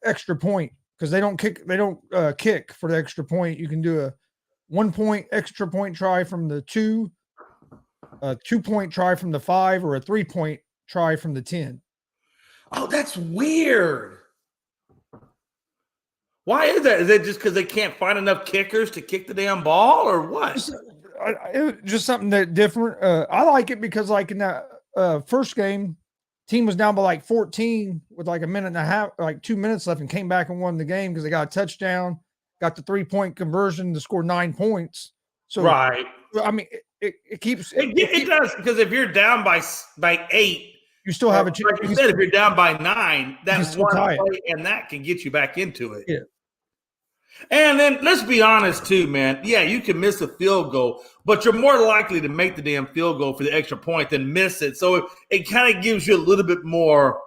extra point, because they don't kick for the extra point. You can do a 1 point extra point try from the 2, a 2 point try from the 5, or a 3 point try from the 10. Oh, that's weird. Why is that? Is it just because they can't find enough kickers to kick the damn ball, or what? Just something that different. I like it because, like, in that first game, team was down by like 14 with like a minute and a half, like 2 minutes left, and came back and won the game because they got a touchdown, got the 3 point conversion to score 9 points. So, right. I mean, it keeps it does, because if you're down by 8, you still have a chance. Like you said, if you're down by 9, that one play and that can get you back into it. Yeah. And then let's be honest too, man. Yeah, you can miss a field goal, but you're more likely to make the damn field goal for the extra point than miss it. So it kind of gives you a little bit more,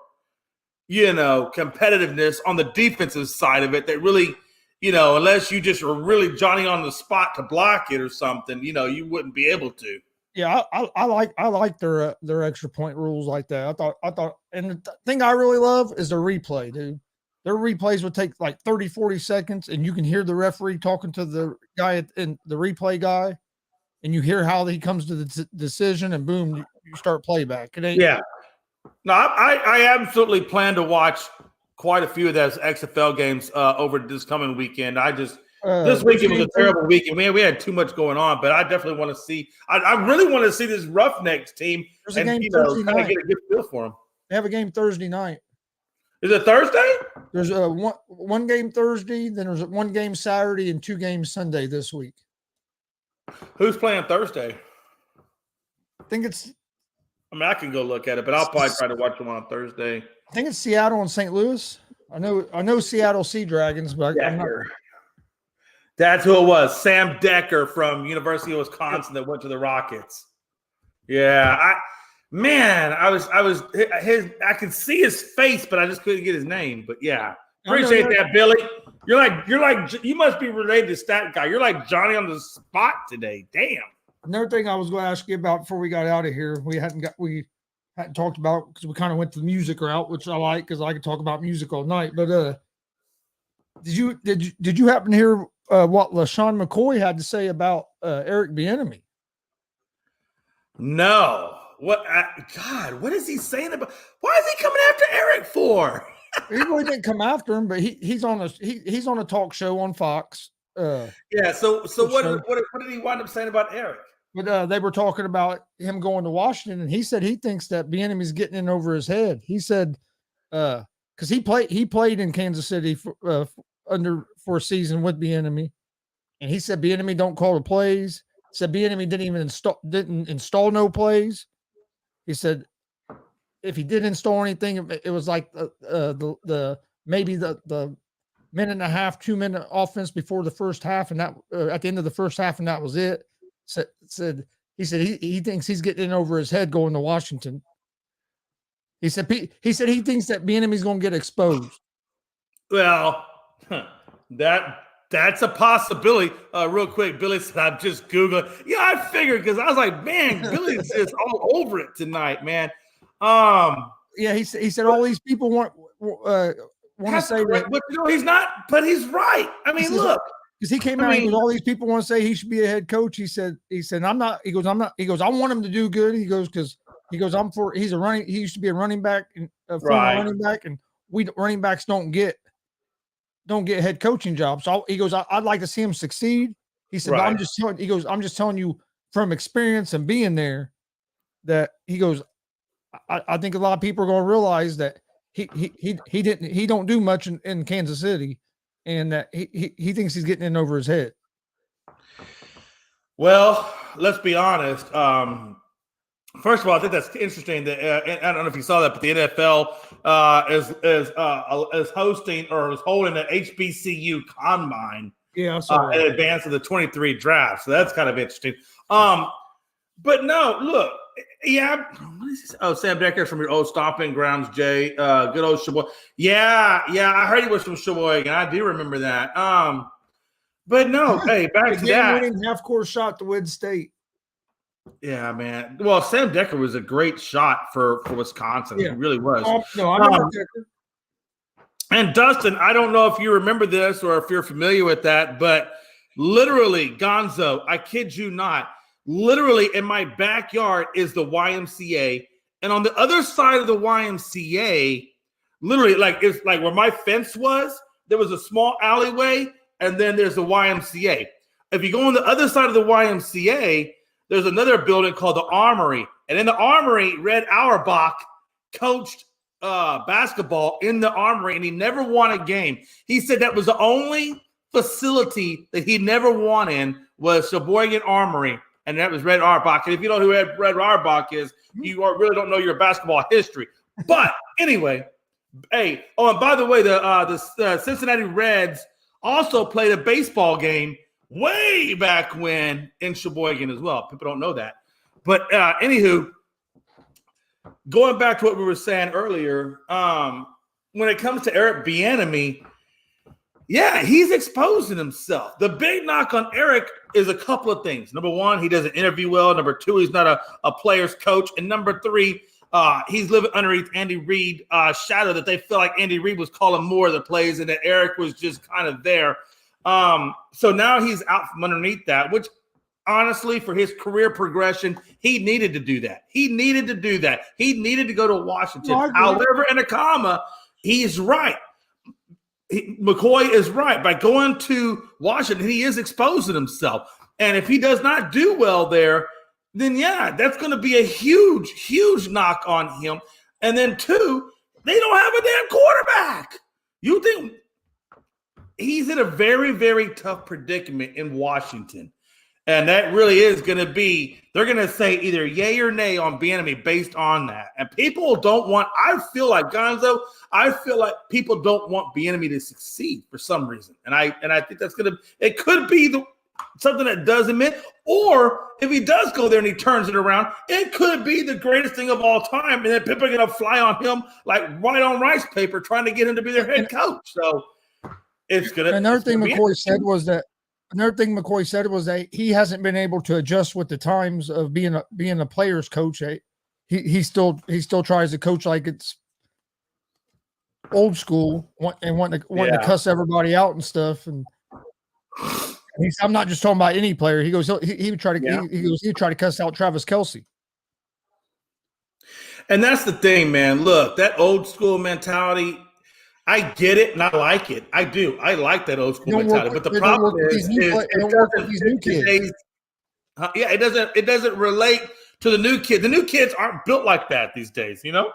competitiveness on the defensive side of it that really, unless you just were really Johnny on the spot to block it or something, you wouldn't be able to. Yeah, I like their extra point rules like that. I thought, and the thing I really love is the replay, dude. Their replays would take like 30, 40 seconds, and you can hear the referee talking to the guy and the replay guy, and you hear how he comes to the decision, and boom, you start playback. Yeah. No, I absolutely plan to watch quite a few of those XFL games over this coming weekend. This weekend was a terrible weekend. Man, we had too much going on, but I definitely want to see. I really want to see this Roughnecks team and kind of get a good feel for them. They have a game Thursday night. Is it Thursday? There's a one game Thursday, then there's 1 game Saturday, and 2 games Sunday this week. Who's playing Thursday? I think it's. I mean, I can go look at it, but I'll probably try to watch them on Thursday. I think it's Seattle and St. Louis. I know Seattle Sea Dragons, but I'm not. That's who it was. Sam Decker from University of Wisconsin that went to the Rockets. Yeah, I could see his face, but I just couldn't get his name. But yeah, appreciate that, Billy. You must be related to Stat Guy. You're like Johnny on the spot today. Damn. Another thing I was going to ask you about before we got out of here, we hadn't talked about, because we kind of went the music route, which I like because I could talk about music all night. But did you happen to hear what LaShawn McCoy had to say about Eric Bieniemy? No. What is he saying about? Why is he coming after Eric for? He really didn't come after him, but he's on a talk show on Fox Yeah. So what did he wind up saying about Eric? But they were talking about him going to Washington, and he said he thinks that Bieniemy's getting in over his head. He said, because he played in Kansas City for a season with Bieniemy, and he said Bieniemy don't call the plays. Said Bieniemy didn't install no plays. He said if he did install anything, it was like maybe the minute and a half, 2 minute offense before the first half, and that at the end of the first half, and that was it. He said he thinks he's getting in over his head going to Washington. He said he thinks that Bieniemy's going to get exposed. Well, that's a possibility. Real quick, Billy said, I'm just Googling. Yeah, I figured because I was like, man, Billy's just all over it tonight, man. Yeah, he said all these people want to say that, but he's not. But he's right. I mean, look, because he came out. He goes, all these people want to say he should be a head coach. He said, I'm not. He goes, I'm not. He goes, I want him to do good. He goes, because he goes, he's a running. He used to be a running back, running back, and we running backs don't get head coaching jobs. So he goes, I'd like to see him succeed. He said, right. I'm just telling you from experience and being there that he goes, I think a lot of people are going to realize that he don't do much in Kansas City, and that he thinks he's getting in over his head. Well, let's be honest. First of all, I think that's interesting that I don't know if you saw that, but the NFL is hosting or is holding an HBCU combine. Yeah, I saw in advance of the 23 draft. So that's kind of interesting. But no, look, yeah. What is this? Oh, Sam Decker from your old stomping grounds, Jay. Good old Sheboygan. Yeah. I heard he was from Sheboygan. I do remember that. But no, hey, back to that. Winning half-court shot to win state. Yeah, man. Well, Sam Decker was a great shot for Wisconsin. Yeah. He really was. No, I remember Decker. And Dustin, I don't know if you remember this or if you're familiar with that, but literally, Gonzo, I kid you not, literally in my backyard is the YMCA. And on the other side of the YMCA, literally, it's like where my fence was, there was a small alleyway, and then there's the YMCA. If you go on the other side of the YMCA, there's another building called the Armory. And in the Armory, Red Auerbach coached basketball in the Armory, and he never won a game. He said that was the only facility that he never won in was Sheboygan Armory, and that was Red Auerbach. And if you don't know who Red Auerbach is, you really don't know your basketball history. But anyway, hey, oh, and by the way, the Cincinnati Reds also played a baseball game way back when in Sheboygan as well. People don't know that. But anywho, going back to what we were saying earlier, when it comes to Eric Bieniemy, yeah, he's exposing himself. The big knock on Eric is a couple of things. Number one, he doesn't interview well. Number two, he's not a player's coach. And number three, he's living underneath Andy Reid's shadow, that they feel like Andy Reid was calling more of the plays and that Eric was just kind of there. So now he's out from underneath that, which honestly, for his career progression, he needed to do that. He needed to go to Washington. However, in a comma, he's right. McCoy is right. By going to Washington, he is exposing himself. And if he does not do well there, then yeah, that's going to be a huge, huge knock on him. And then two, they don't have a damn quarterback. You think he's in a very, very tough predicament in Washington. And that really is going to be, they're going to say either yay or nay on Bieniemy based on that. And people don't want, I feel like people don't want Bieniemy to succeed for some reason. And I think that's going to, it could be something that does him in, or if he does go there and he turns it around, it could be the greatest thing of all time. And then people are going to fly on him like white on rice paper, trying to get him to be their head coach. So it's going to. Another thing McCoy said was that he hasn't been able to adjust with the times of being a player's coach. He still tries to coach like it's old school and wanting to cuss everybody out and stuff. And I'm not just talking about any player. He goes, he would try to he'd try to cuss out Travis Kelce. And that's the thing, man. Look, that old school mentality. I get it and I like it. I do. I like that old school mentality. But the problem is it doesn't relate to the new kid. The new kids aren't built like that these days. You know,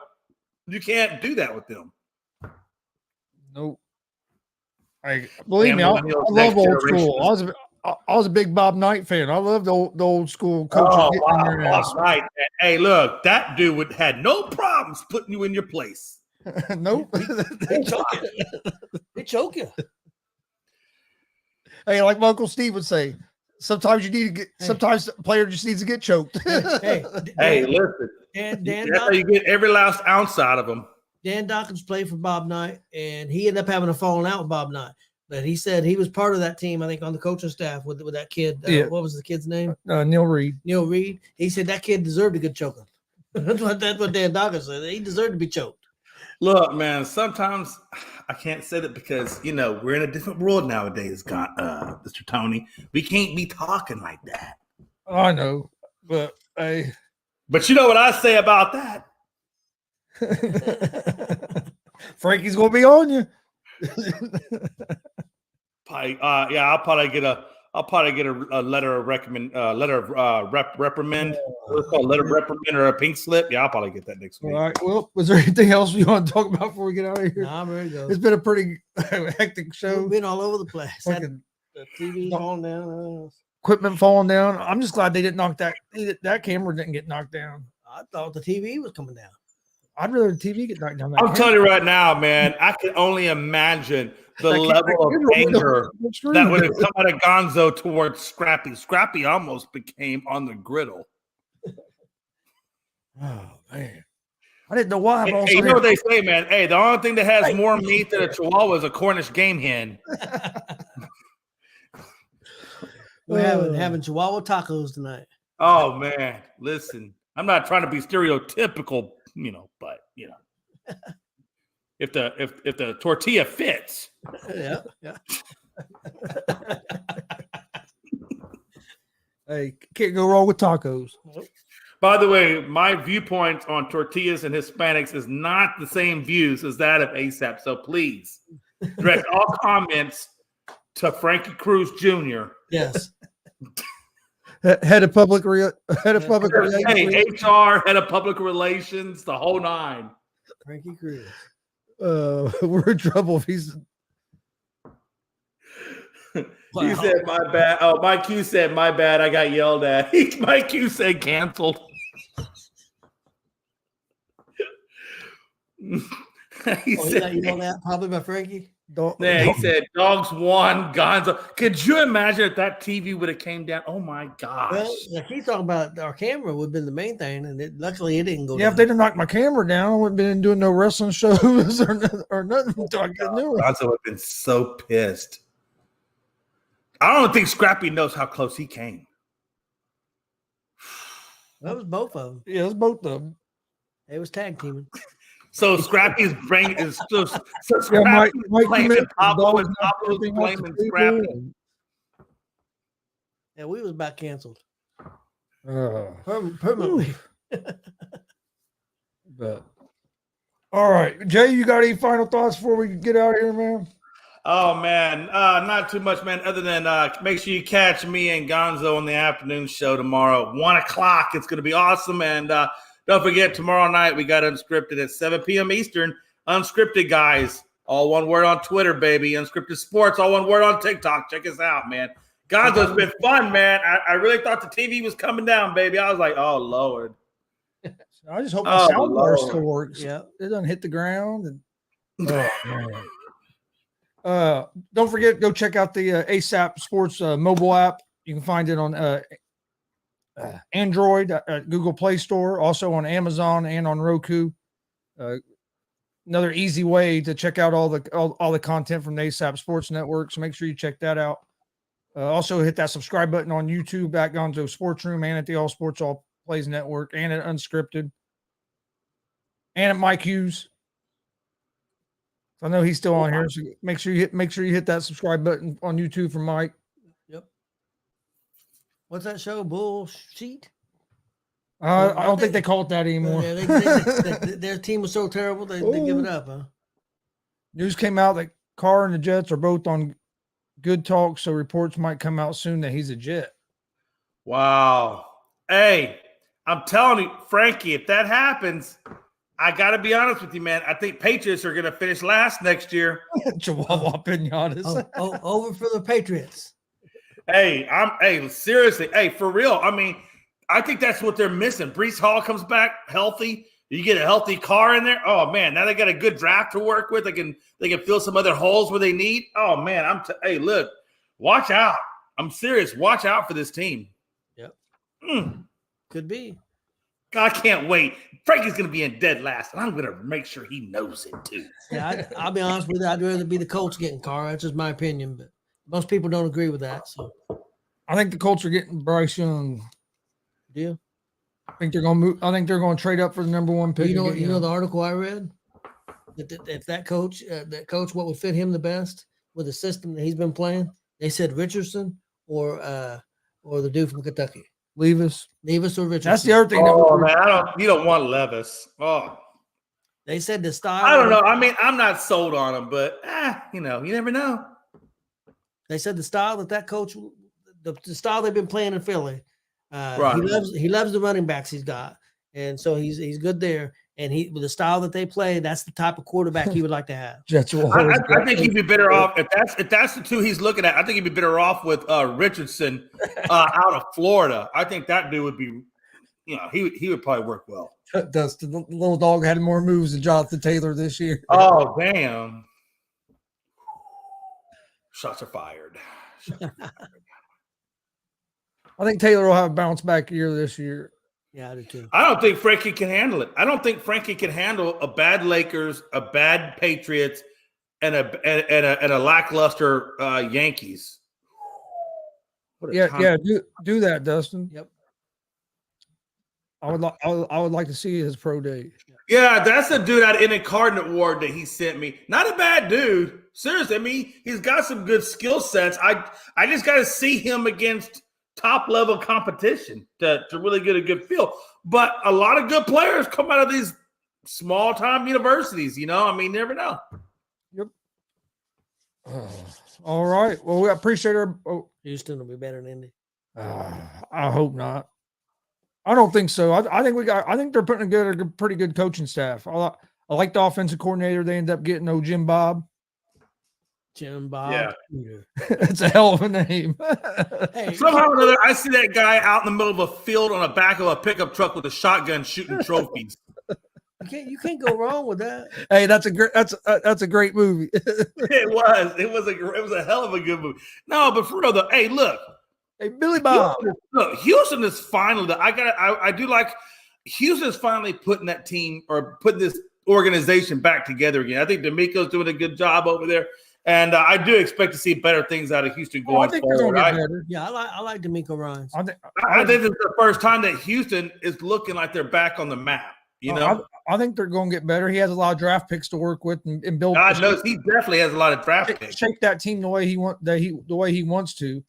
you can't do that with them. Nope. Believe me, I love old school. I was a big Bob Knight fan. I love the old school coaches. Bob Knight. Hey, look, that dude had no problems putting you in your place. Nope. They choke you. They choke you. Hey, like my Uncle Steve would say, sometimes you need to get. Sometimes the player just needs to get choked. Hey, listen. That's how you get every last ounce out of them. Dan Dawkins played for Bob Knight, and he ended up having a falling out with Bob Knight. But he said he was part of that team, I think, on the coaching staff with that kid. What was the kid's name? Neil Reed. Neil Reed. He said that kid deserved a good choking. That's what Dan Dawkins said. He deserved to be choked. Look, man, sometimes I can't say that because, we're in a different world nowadays, Mr. Tony. We can't be talking like that. I know, but But you know what I say about that? Frankie's gonna be on you. I'll probably get a letter of reprimand. What's called letter of reprimand or a pink slip. Yeah, I'll probably get that next week. All right. Well, was there anything else you want to talk about before we get out of here? Nah, I'm ready to go. It's been a pretty hectic show. We've been all over the place. The TV falling down. Equipment falling down. I'm just glad they didn't knock that camera didn't get knocked down. I thought the TV was coming down. I'd rather the TV get knocked down. I'm telling you right now, man, I can only imagine the level of anger that would have come out of Gonzo towards Scrappy. Scrappy almost became on the griddle. Oh, man. I didn't know why. Hey, you know what they say, man? Hey, the only thing that has more meat than a Chihuahua is a Cornish game hen. We're having Chihuahua tacos tonight. Oh, man. Listen, I'm not trying to be stereotypical, but if the tortilla fits. Yeah. Hey, can't go wrong with tacos. By the way, my viewpoint on tortillas and Hispanics is not the same views as that of ASAP. So please direct all comments to Frankie Cruz Jr. Yes. Head of public relations. Hey, HR, head of public relations, the whole nine. Frankie Cruz. We're in trouble if he's. He said, my bad. Oh, Mike Q said, my bad. I got yelled at. Mike Q said canceled. He said, you know that probably by Frankie. He said dogs won. Gonzo. Could you imagine if that TV would have came down? Oh my gosh! Well, like he's talking about our camera would have been the main thing, and luckily it didn't go. Yeah, down. if they didn't knock my camera down, I wouldn't have been doing no wrestling shows or nothing. Gonzo would have been so pissed. I don't think Scrappy knows how close he came. That was both of them. Yeah, it was both of them. It was tag teaming. So Scrappy's brain is so Scrappy's blaming Pablo and Pablo's blaming Scrappy. Yeah, we was about canceled. Permanently. But all right, Jay, you got any final thoughts before we get out of here, man? Oh man, not too much, man. Other than make sure you catch me and Gonzo on the afternoon show tomorrow at 1:00. It's going to be awesome, and don't forget tomorrow night we got Unscripted at 7 p.m. Eastern. Unscripted guys, all one word on Twitter, baby. Unscripted Sports, all one word on TikTok. Check us out, man. Gonzo, it's been fun, man. I really thought the TV was coming down, baby. I was like, oh Lord. I just hope the sound bar still works. Yeah, it doesn't hit the ground. And don't forget, go check out the ASAP Sports mobile app. You can find it on Android, Google Play Store, also on Amazon and on Roku. Another easy way to check out all the content from the ASAP Sports Network. So make sure you check that out. Also hit that subscribe button on YouTube at Gonzo's Sports Room and at the All Sports All Plays Network and at Unscripted and at Mike Hughes. I know he's still on here, so make sure you hit that subscribe button on YouTube for Mike. Yep. What's that show? Bullshit. I don't think they call it that anymore. Yeah, their team was so terrible they give it up, huh? News came out that Carr and the Jets are both on good talk, so reports might come out soon that he's a Jet. Wow. Hey, I'm telling you, Frankie, if that happens, I got to be honest with you, man. I think Patriots are going to finish last next year. Chihuahua Pinatas. Over for the Patriots. Hey, seriously. Hey, for real. I mean, I think that's what they're missing. Breece Hall comes back healthy. You get a healthy Carr in there. Oh man, now they got a good draft to work with. They can fill some other holes where they need. Oh man, hey, look, watch out. I'm serious. Watch out for this team. Yep. Could be. I can't wait. Frankie's going to be in dead last, and I'm going to make sure he knows it too. Yeah, I'll be honest with you. I'd rather be the Colts getting Carr. That's just my opinion, but most people don't agree with that. So, I think the Colts are getting Bryce Young. Deal. I think they're going to move. I think they're going to trade up for the number 1 pick. You know the article I read. If that coach, what would fit him the best with the system that he's been playing? They said Richardson or the dude from Kentucky. Levis or Richardson. That's the other thing. You don't want Levis. Oh, they said the style. I don't know. I mean, I'm not sold on him, but you never know. They said the style that coach, the style they've been playing in Philly. Right. He loves the running backs he's got, and so he's good there. And with the style that they play, that's the type of quarterback he would like to have. I think he'd be better off if that's the two he's looking at. I think he'd be better off with Richardson out of Florida. I think that dude would be, he would probably work well. Dustin, the little dog had more moves than Jonathan Taylor this year. Oh damn! Shots are fired. I think Taylor will have a bounce back year this year. Yeah, I do too. I don't think Frankie can handle it. I don't think Frankie can handle a bad Lakers, a bad Patriots, and a lackluster Yankees. Yeah, do that, Dustin. Yep. I would like to see his pro day. Yeah, that's the dude out in the Cardinal Ward that he sent me. Not a bad dude. Seriously, I mean, he's got some good skill sets. I just got to see him against top level competition to really get a good feel. But a lot of good players come out of these small time universities, I mean, never know. Yep. All right. Well, we appreciate our Houston will be better than Indy. I hope not. I don't think so. I think they're putting together a pretty good coaching staff. I like the offensive coordinator. They end up getting Jim Bob. Jim Bob. Yeah. It's a hell of a name. Hey, somehow or another, I see that guy out in the middle of a field on the back of a pickup truck with a shotgun shooting trophies. You can't go wrong with that. Hey, that's a great movie. It was a hell of a good movie. No, but for real though, hey, look. Hey, Billy Bob. Houston is finally. I do like Houston's finally putting that team or putting this organization back together again. I think D'Amico's doing a good job over there. And I do expect to see better things out of Houston going forward. Yeah, I like D'Amico Ryans. I think it's the first time that Houston is looking like they're back on the map. I think they're going to get better. He has a lot of draft picks to work with and build. God knows he definitely has a lot of draft picks. Shape that team the way he wants to.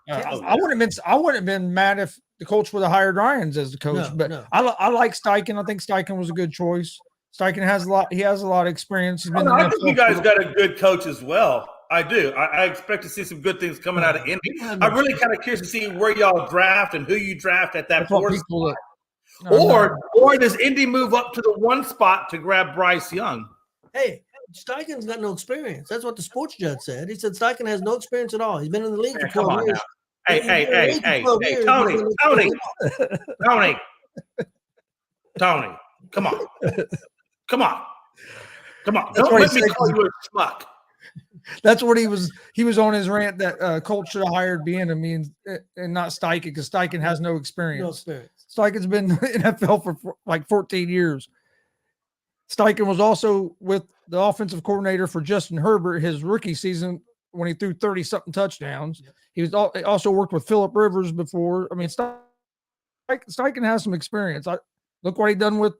I wouldn't have been mad if the Colts would have hired Ryans as the coach, but I like Steichen. I think Steichen was a good choice. Steichen has a lot. He has a lot of experience. I think you guys got a good coach as well. I do. I expect to see some good things coming out of Indy. I'm really kind of curious to see where y'all draft and who you draft at that fourth spot. Or does Indy move up to the 1 spot to grab Bryce Young? Hey, Steichen's got no experience. That's what the sports judge said. He said Steichen has no experience at all. He's been in the league for 12 years. Hey, Tony, come on. Don't let me call you a schmuck. That's what he was. He was on his rant that Colts should have hired Bieniemy and not Steichen because Steichen has no experience. No experience. Steichen's been in the NFL for like 14 years. Steichen was also with the offensive coordinator for Justin Herbert his rookie season when he threw 30-something touchdowns. Yep. He also worked with Phillip Rivers before. I mean, Steichen has some experience. Look what he done with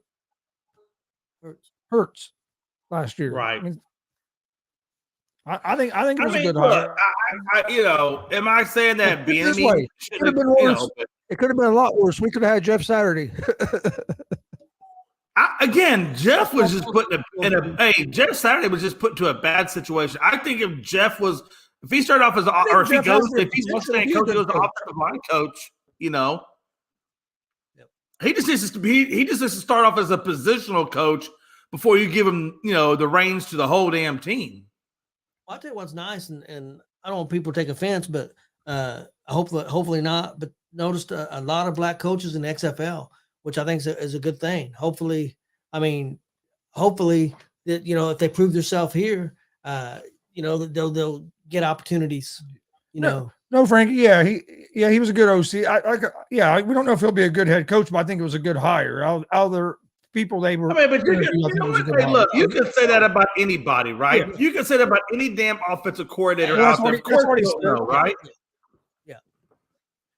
Hurts last year. Right. I think it was a good hire. Am I saying that Bieniemy it could have been worse? It could have been a lot worse. We could have had Jeff Saturday. Jeff was just put Jeff Saturday was just put into a bad situation. I think if he started off as, or if he's going to stay coach, he goes to offensive line coach, Yep. He just needs to start off as a positional coach before you give him, the reins to the whole damn team. Well, I'll tell you what's nice, and I don't want people to take offense, but hopefully not. But noticed a lot of black coaches in the XFL, which I think is a good thing. Hopefully that if they prove themselves here, they'll get opportunities. No, Frankie. Yeah, he was a good OC. We don't know if he'll be a good head coach, but I think it was a good hire. Out of the people they were. But you can say that about anybody, right? Yeah. You can say that about any damn offensive coordinator out there. Of course, you don't know, right?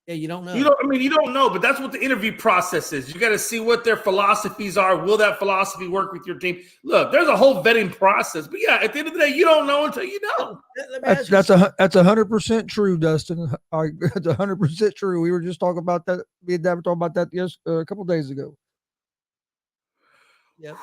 Yeah, you don't know. You don't know, but that's what the interview process is. You got to see what their philosophies are. Will that philosophy work with your team? Look, there's a whole vetting process, but at the end of the day, you don't know until you know. That's 100% true, Dustin. That's 100% true. We were just talking about that. Me and Dad were talking about that a couple of days ago. Yep.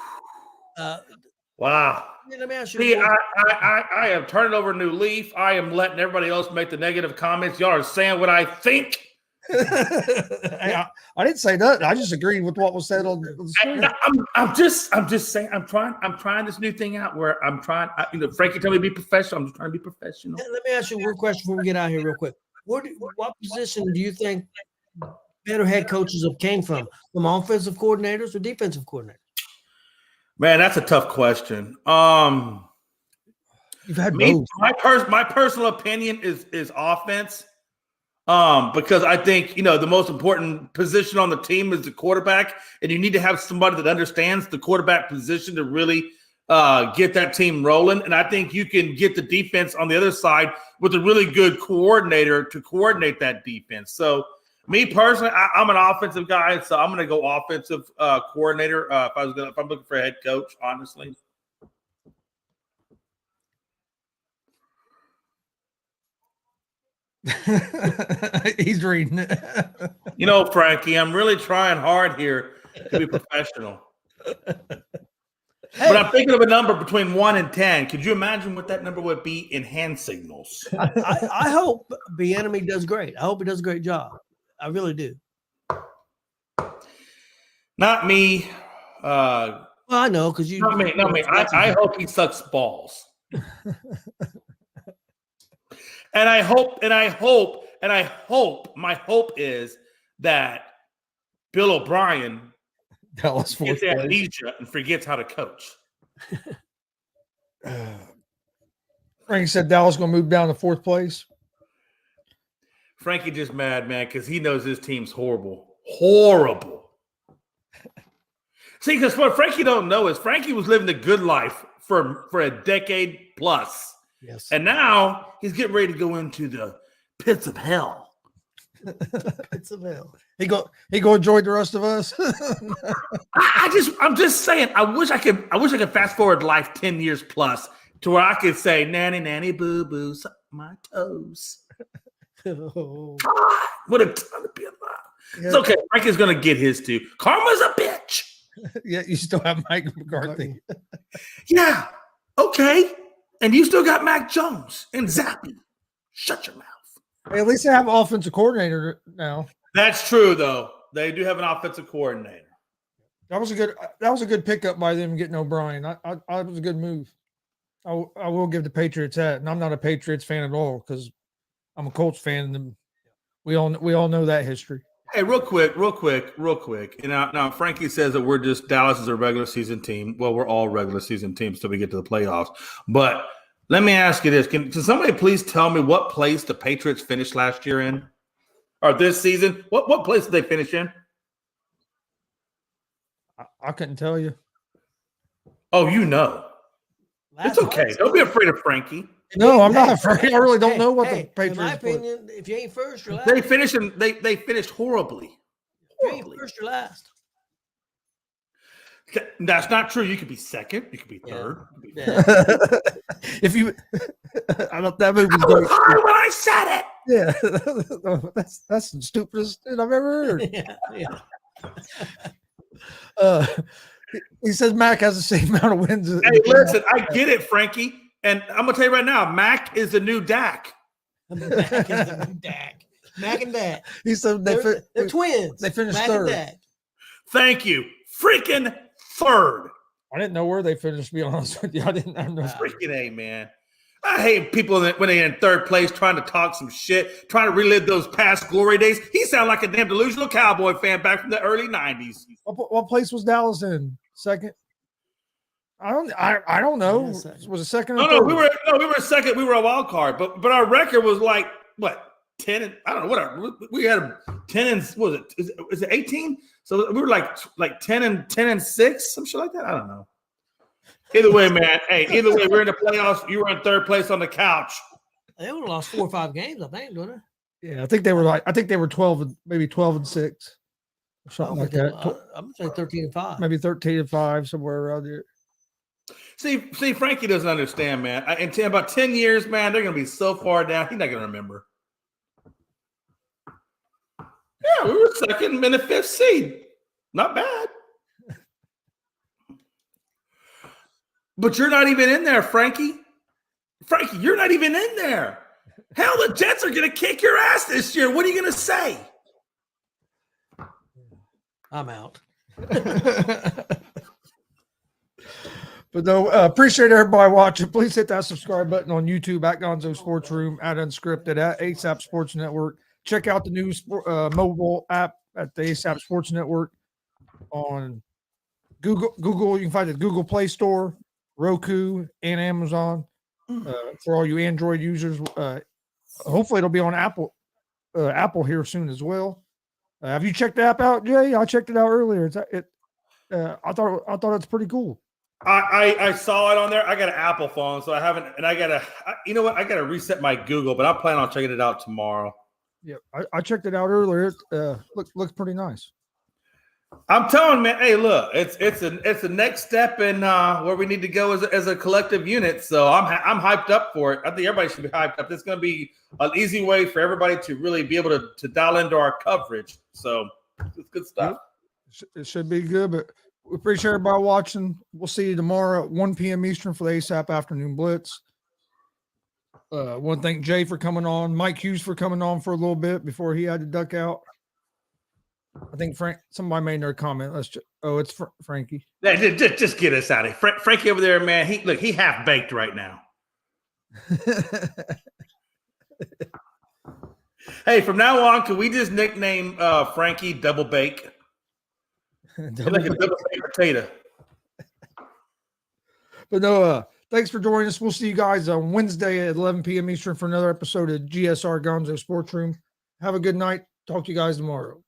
Wow. Let me ask you. See, I am turning over a new leaf. I am letting everybody else make the negative comments. Y'all are saying what I think. I didn't say nothing. I just agreed with what was said on the screen. I'm just saying. I'm trying this new thing out where I'm trying. Frankie told me to be professional. I'm just trying to be professional. Let me ask you one question before we get out of here, real quick. What position do you think better head coaches have came from offensive coordinators or defensive coordinators? Man, that's a tough question. You've had both. My personal opinion is offense. Because I think, the most important position on the team is the quarterback, and you need to have somebody that understands the quarterback position to really get that team rolling. And I think you can get the defense on the other side with a really good coordinator to coordinate that defense. So me personally, I'm an offensive guy, so I'm going to go offensive coordinator if I'm looking for a head coach, honestly. He's reading it. Frankie, I'm really trying hard here to be professional. But I'm thinking of a number between 1 and 10. Could you imagine what that number would be in hand signals? I hope Bieniemy does great. I hope he does a great job. I really do. Not me. Well, I know because you. Not me. I hope he sucks balls. And I hope, my hope is that Bill O'Brien gets amnesia and forgets how to coach. Frankie said Dallas going to move down to 4th place. Frankie just mad, man, because he knows his team's horrible. Horrible. See, because what Frankie don't know is Frankie was living the good life for a decade plus. Yes. And now he's getting ready to go into the pits of hell. Pits of hell. He go enjoy the rest of us. I'm just saying. I wish I could fast forward life 10 years plus to where I could say nanny nanny boo boo suck my toes. Oh. God, what a time to be alive. Yeah. It's okay. Frankie's gonna get his too. Karma's a bitch. Yeah, you still have Mike McCarthy. Yeah. Okay. And you still got Mac Jones and Zappy. Shut your mouth. Hey, at least they have an offensive coordinator now. That's true, though. They do have an offensive coordinator. That was a good pickup by them getting O'Brien. It was a good move. I will give the Patriots that, and I'm not a Patriots fan at all because I'm a Colts fan, and we all know that history. Hey, real quick. And now Frankie says that Dallas is a regular season team. Well, we're all regular season teams till we get to the playoffs. But let me ask you this: Can somebody please tell me what place the Patriots finished last year in, or this season? What place did they finish in? I couldn't tell you. Oh, it's okay. Don't be afraid of Frankie. No, I'm not afraid. I really don't know what the Patriots. In my opinion, if you ain't first, you're last. They finished horribly. If you ain't first, you're last. That's not true. You could be second. You could be third. Yeah. If you, I don't. That movie was great. Hard when I said it. Yeah, that's the stupidest thing I've ever heard. Yeah. He says Mac has the same amount of wins. Hey, listen, I get it, Frankie. And I'm going to tell you right now, Mac is the new Dak. Mac is the new Dak. Mac and Dak. He said they're twins. They finished Mac third. and Dak. Thank you. Freaking third. I didn't know where they finished, to be honest with you. I didn't know. Freaking A, man. I hate people when they're in third place trying to talk some shit, trying to relive those past glory days. He sounded like a damn delusional Cowboy fan back from the early 90s. What place was Dallas in? Second? I don't know. Yeah, was it second? No, we were second. We were a wild card, but our record was like what 10 and I don't know whatever. We had 10 and what was it? Is it 18? So we were like 10 and 6, some shit like that. I don't know. Either way, man. Hey, either way, we're in the playoffs. You were in third place on the couch. They would have lost 4 or 5 games, I think, didn't they? Yeah, I think they were 12 and maybe 12 and 6. Or something like that. I'm gonna say 13 and 5. Maybe 13 and 5, somewhere around there. See, Frankie doesn't understand, man. In about 10 years, man, they're gonna be so far down. He's not gonna remember. Yeah, we were second in the 5th seed. Not bad. But you're not even in there, Frankie. Frankie, you're not even in there. Hell, the Jets are going to kick your ass this year. What are you going to say? I'm out. But no, appreciate everybody watching. Please hit that subscribe button on YouTube at Gonzo'S Sports Room, at Unscripted, at ASAP Sports Network. Check out the new mobile app at the ASAP Sports Network on Google. You can find the Google Play Store, Roku, and Amazon. For all you Android users, hopefully it'll be on Apple here soon as well. Have you checked the app out, Jay? I checked it out earlier. I thought it's pretty cool. I saw it on there. I got an Apple phone, so I haven't, and I gotta reset my Google, but I plan on checking it out tomorrow. Yeah, I checked it out earlier. It looks pretty nice. I'm telling man, hey, look, it's a next step in where we need to go as a collective unit. So I'm hyped up for it. I think everybody should be hyped up. It's going to be an easy way for everybody to really be able to dial into our coverage. So it's good stuff. It should be good, but we appreciate everybody watching. We'll see you tomorrow at 1 p.m. Eastern for the ASAP Afternoon Blitz. Want to thank Jay for coming on, Mike Hughes for coming on for a little bit before he had to duck out. I think somebody made their comment. It's Frankie. Yeah, just get us out of here. Frankie over there, man. He half baked right now. Hey, from now on, can we just nickname Frankie Double Bake? Like a double baked potato. But no, thanks for joining us. We'll see you guys on Wednesday at 11 p.m. Eastern for another episode of G.S.R. Gonzo'S Sports Room. Have a good night. Talk to you guys tomorrow.